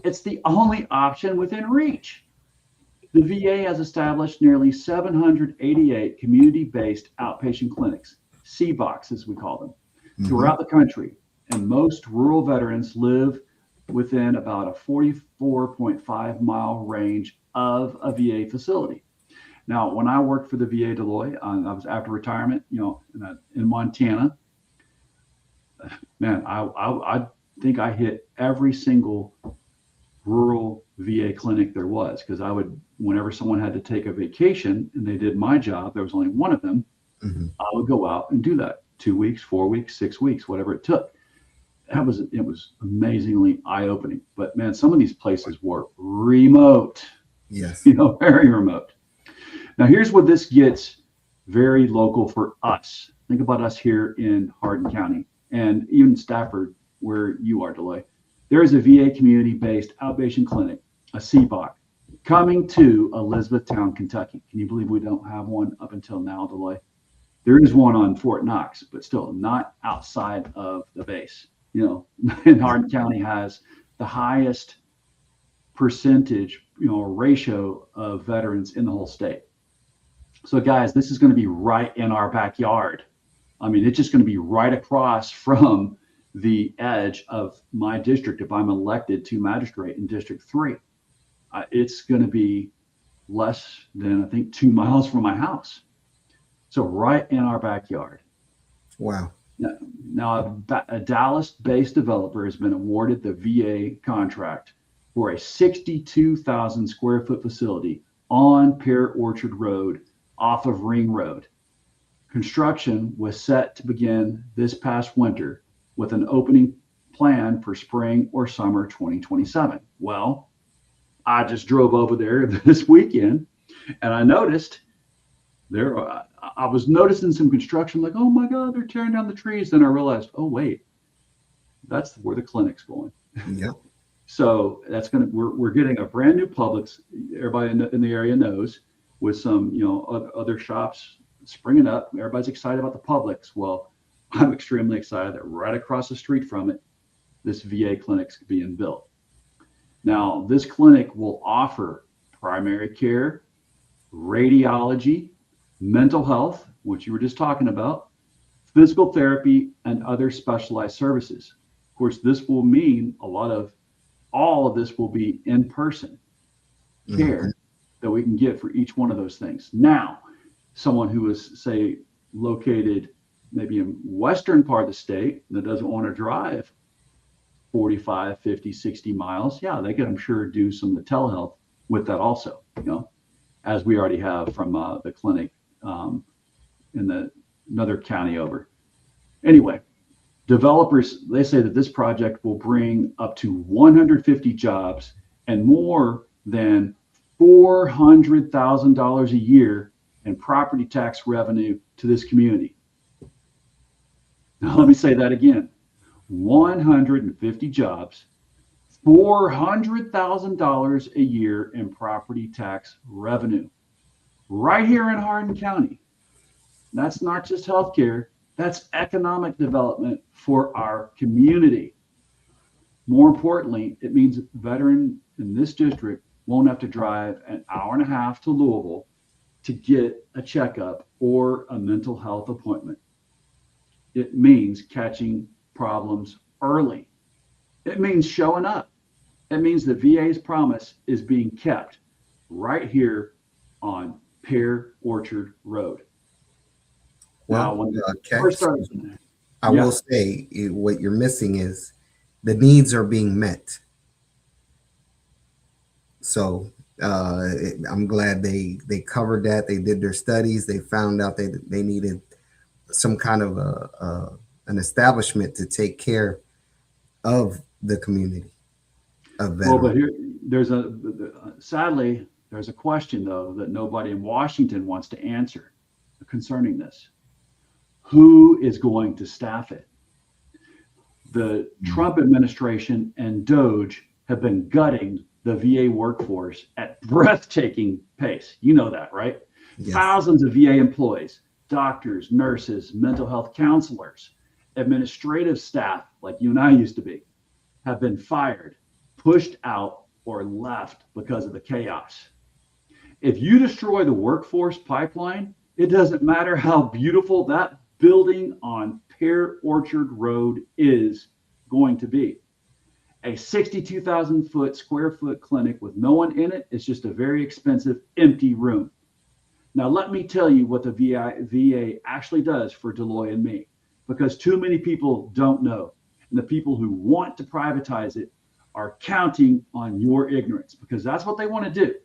it's the only option within reach. The VA has established nearly 788 community-based outpatient clinics, CBOCs as we call them, Mhm. throughout the country. And most rural veterans live within about a 44.5-mile range of a VA facility. Now, when I worked for the VA Deloitte, I was after retirement, in Montana. Man, I think I hit every single rural VA clinic there was, because I would, whenever someone had to take a vacation and they did my job, there was only one of them, Mhm. I would go out and do that 2 weeks, 4 weeks, 6 weeks, whatever it took. It was amazingly eye-opening. But man, some of these places were remote, Yes. very remote. Now, here's where this gets very local for us. Think about us here in Hardin County and even Stafford, where you are, DeLay. There is a VA community-based outpatient clinic, a CBOC, coming to Elizabethtown, Kentucky. Can you believe we don't have one up until now, DeLay? There is one on Fort Knox, but still not outside of the base. And Hardin County has the highest percentage, ratio of veterans in the whole state. So guys, this is going to be right in our backyard. I mean, it's just going to be right across from the edge of my district if I'm elected to magistrate in District 3. It's going to be less than, I think, 2 miles from my house. So right in our backyard. Wow. Now, a Dallas-based developer has been awarded the VA contract for a 62,000 square foot facility on Pear Orchard Road off of Ring Road. Construction was set to begin this past winter with an opening plan for spring or summer 2027. Well, I just drove over there this weekend and I noticed I was noticing some construction, like, oh my God, they're tearing down the trees. Then I realized, oh wait, that's where the clinic's going. Yep. So we're getting a brand new Publix. Everybody in the area knows, with some other shops springing up. Everybody's excited about the Publix. Well, I'm extremely excited that right across the street from it, this VA clinic's being built. Now, this clinic will offer primary care, radiology, mental health, which you were just talking about, physical therapy, and other specialized services. Of course, this will mean a lot of all of this will be in person care that we can get for each one of those things. Now, someone who is, say, located maybe in western part of the state that doesn't want to drive 45, 50, 60 miles, yeah, they could, I'm sure, do some of the telehealth with that also, as we already have from the clinic in another county over. Anyway, developers, they say that this project will bring up to 150 jobs and more than $400,000 a year in property tax revenue to this community. Now, let me say that again. 150 jobs, $400,000 a year in property tax revenue right here in Hardin County. That's not just healthcare, that's economic development for our community. More importantly, it means veteran in this district won't have to drive an hour and a half to Louisville to get a checkup or a mental health appointment. It means catching problems early. It means showing up. It means the VA's promise is being kept right here on Pear Orchard Road. Well, now, when Kat, first started, I will say what you're missing is the needs are being met. So I'm glad they covered that. They did their studies. They found out they needed some kind of an establishment to take care of the community of veterans. Well, but here sadly there's a question though that nobody in Washington wants to answer concerning this. Who is going to staff it? The Trump administration and DOJ have been gutting the VA workforce at breathtaking pace. You know that, right? Yes. Thousands of VA employees, doctors, nurses, mental health counselors, administrative staff, like you and I used to be, have been fired, pushed out, or left because of the chaos. If you destroy the workforce pipeline, it doesn't matter how beautiful that building on Pear Orchard Road is going to be. A 62,000 square foot clinic with no one in it is just a very expensive empty room. Now, let me tell you what the VA actually does for Deloy and me, because too many people don't know. And the people who want to privatize it are counting on your ignorance, because that's what they want to do.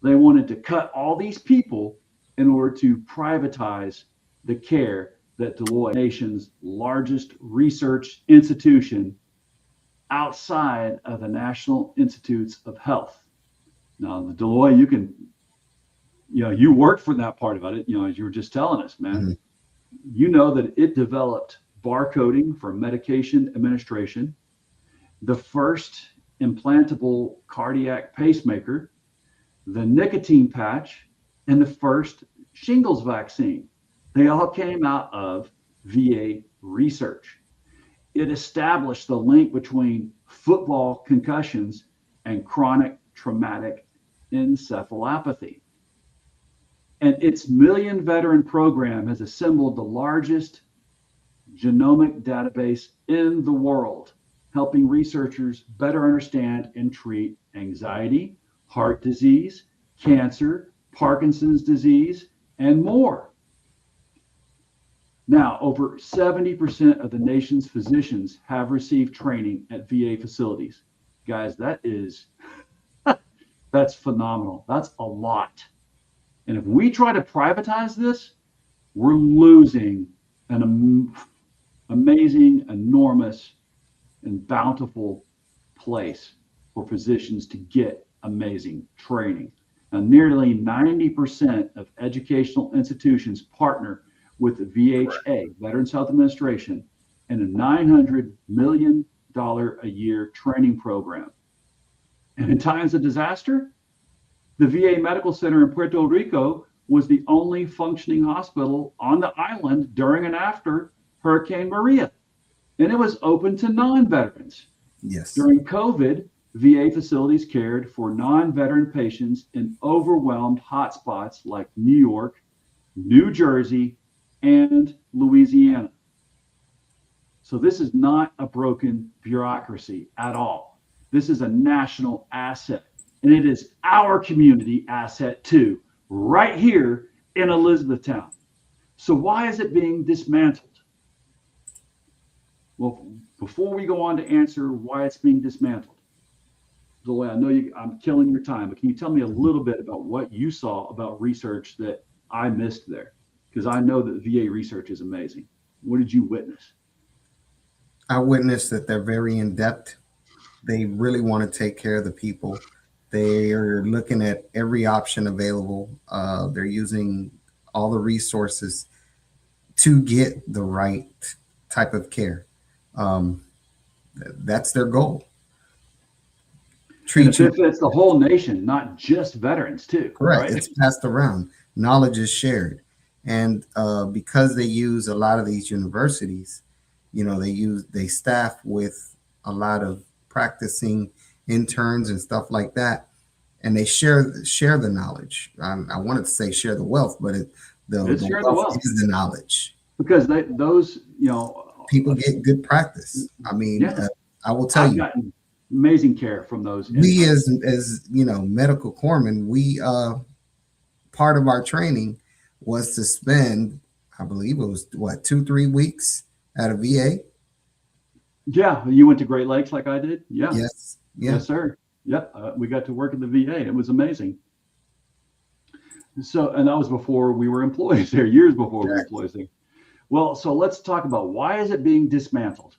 They wanted to cut all these people in order to privatize the care that Deloy, nation's largest research institution outside of the National Institutes of Health. Now, the Deloy, you worked for that part about it, as you were just telling us, man. Mm-hmm. You know that it developed barcoding for medication administration, the first implantable cardiac pacemaker, the nicotine patch, and the first shingles vaccine. They all came out of VA research. It established the link between football concussions and chronic traumatic encephalopathy. And its million veteran program has assembled the largest genomic database in the world, helping researchers better understand and treat anxiety, heart disease, cancer, Parkinson's disease, and more. Now, over 70% of the nation's physicians have received training at VA facilities. Guys, that's phenomenal. That's a lot. And if we try to privatize this, we're losing an amazing, enormous, and bountiful place for physicians to get amazing training. Now, nearly 90% of educational institutions partner with the VHA, Veterans Health Administration, and a $900 million a year training program. And in times of disaster, the VA Medical Center in Puerto Rico was the only functioning hospital on the island during and after Hurricane Maria. And it was open to non-veterans. Yes. During COVID, VA facilities cared for non-veteran patients in overwhelmed hotspots like New York, New Jersey, and Louisiana. So this is not a broken bureaucracy at all. This is a national asset, and it is our community asset too, right here in Elizabethtown. So why is it being dismantled? Well, before we go on to answer why it's being dismantled, Zoe, I know I'm killing your time, but can you tell me a little bit about what you saw about research that I missed there? Because I know that VA research is amazing. What did you witness? I witnessed that they're very in depth. They really want to take care of the people. They are looking at every option available. They're using all the resources to get the right type of care. That's their goal. And it benefits the whole nation, not just veterans too. Correct. Right? It's passed around. Knowledge is shared. And because they use a lot of these universities, they staff with a lot of practicing interns and stuff like that. And they share the knowledge. I wanted to say share the wealth, but the wealth is the knowledge. Because those, people get good practice. I mean, yeah. I will tell you, gotten amazing care from those. We as medical corpsmen, we part of our training was to spend, I believe it was 2-3 weeks at a VA. Yeah, you went to Great Lakes like I did. Yeah. Yes. Yeah. Yes, sir. Yep. We got to work at the VA. It was amazing. So, and that was before we were employees there, years before we were employees there. Well, so let's talk about why is it being dismantled?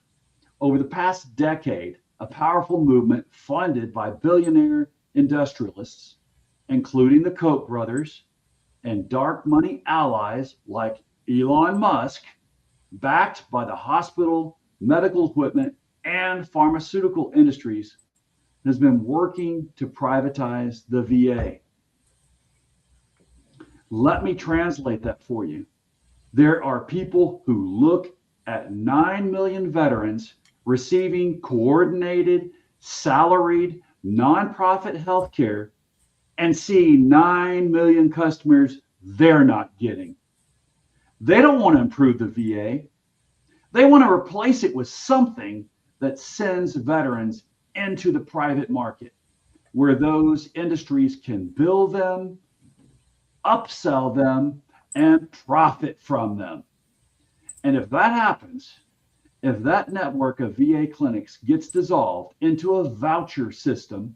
Over the past decade, a powerful movement funded by billionaire industrialists, including the Koch brothers and dark money allies like Elon Musk, backed by the hospital, medical equipment, and pharmaceutical industries, has been working to privatize the VA. Let me translate that for you. There are people who look at 9 million veterans receiving coordinated, salaried, nonprofit health care and see 9 million customers they're not getting. They don't want to improve the VA. They want to replace it with something that sends veterans into the private market, where those industries can bill them, upsell them, and profit from them. And if that happens, if that network of VA clinics gets dissolved into a voucher system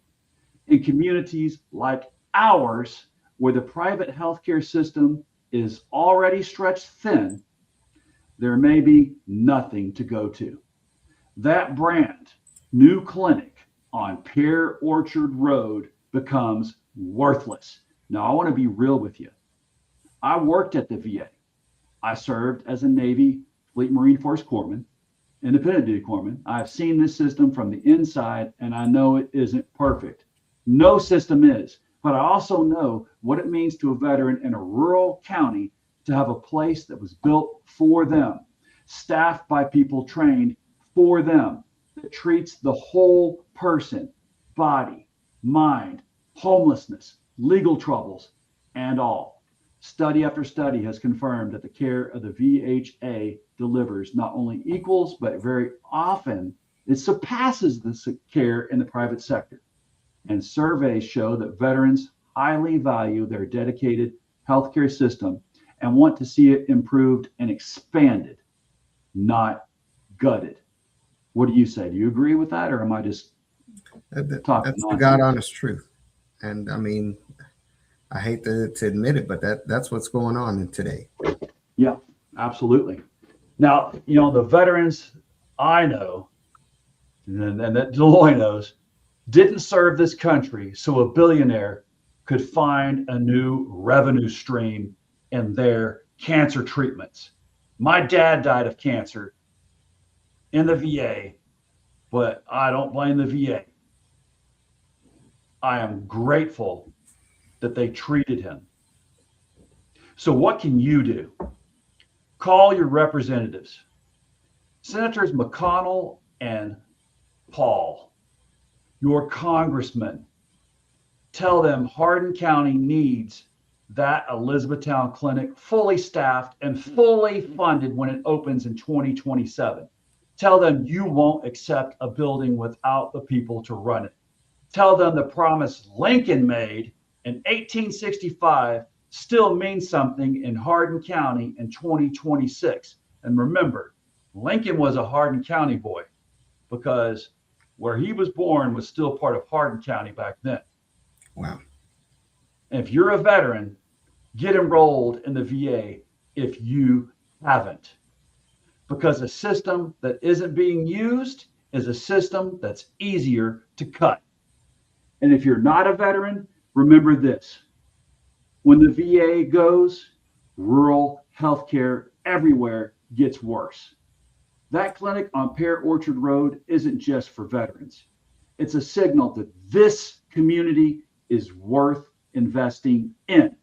in communities like ours, where the private healthcare system is already stretched thin, there may be nothing to go to. That brand new clinic on Pear Orchard Road becomes worthless. Now, I want to be real with you. I worked at the VA. I served as a Navy Fleet Marine Force Corpsman, independent duty corpsman. I've seen this system from the inside, and I know it isn't perfect. No system is, but I also know what it means to a veteran in a rural county to have a place that was built for them, staffed by people trained for them, that treats the whole person, body, mind, homelessness, legal troubles, and all. Study after study has confirmed that the care of the VHA delivers not only equals, but very often it surpasses the care in the private sector. And surveys show that veterans highly value their dedicated healthcare system and want to see it improved and expanded, not gutted. What do you say? Do you agree with that, or am I just talking? That's the God honest truth. And I mean, I hate to admit it, but that's what's going on today. Yeah, absolutely. Now, the veterans I know, and that Deloy knows, didn't serve this country so a billionaire could find a new revenue stream in their cancer treatments. My dad died of cancer in the VA, but I don't blame the VA. I am grateful that they treated him. So what can you do? Call your representatives, Senators McConnell and Paul, your congressmen. Tell them Hardin County needs that Elizabethtown clinic fully staffed and fully funded when it opens in 2027. Tell them you won't accept a building without the people to run it. Tell them the promise Lincoln made in 1865 still means something in Hardin County in 2026. And remember, Lincoln was a Hardin County boy because where he was born was still part of Hardin County back then. Wow. And if you're a veteran, get enrolled in the VA if you haven't. Because a system that isn't being used is a system that's easier to cut. And if you're not a veteran, remember this. When the VA goes, rural healthcare everywhere gets worse. That clinic on Pear Orchard Road isn't just for veterans. It's a signal that this community is worth investing in,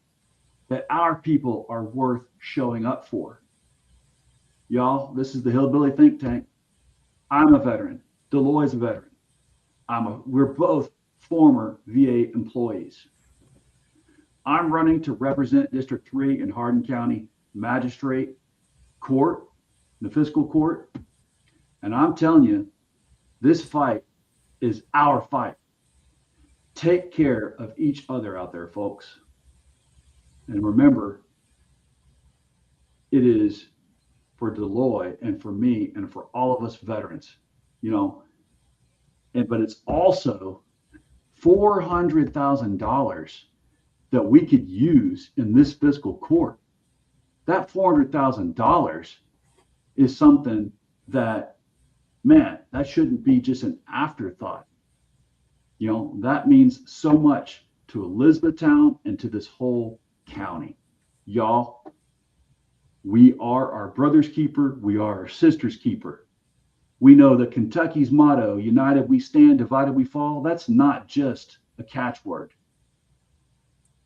that our people are worth showing up for. Y'all, this is the Hillbilly Think Tank. I'm a veteran. Deloy's a veteran. We're both former VA employees. I'm running to represent District 3 in Hardin County Magistrate Court, the fiscal court. And I'm telling you, this fight is our fight. Take care of each other out there, folks. And remember, it is for Deloy and for me and for all of us veterans, but it's also $400,000 that we could use in this fiscal court. That $400,000 is something that, man, that shouldn't be just an afterthought. That means so much to Elizabethtown and to this whole county. Y'all, we are our brother's keeper. We are our sister's keeper. We know that Kentucky's motto, united we stand, divided we fall, that's not just a catchword.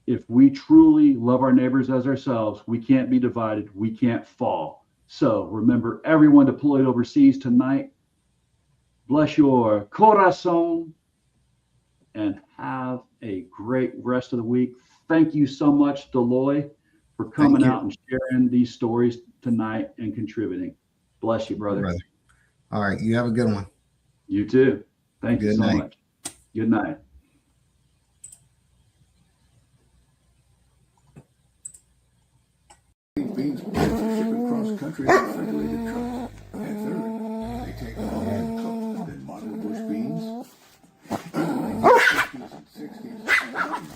If we truly love our neighbors as ourselves, we can't be divided. We can't fall. So remember, everyone deployed overseas tonight, bless your corazon and have a great rest of the week. Thank you so much, Deloy, for coming out and sharing these stories tonight and contributing. Bless you, brother. All right. You have a good one. You too. Thank you so much. Good night. Beans shipping cross country on refrigerated trucks. And third, they take them home and cook. Then modern bush beans. In the 1950s and 60s,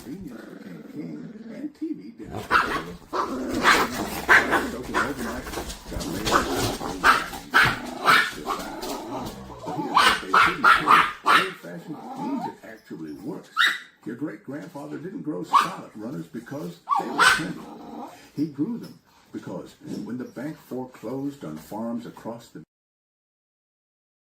convenience became king, and TV did not. Soaking overnight got laid out. Old-fashioned means it actually works. Your great-grandfather didn't grow salad runners because they were trendy. He grew them because when the bank foreclosed on farms across the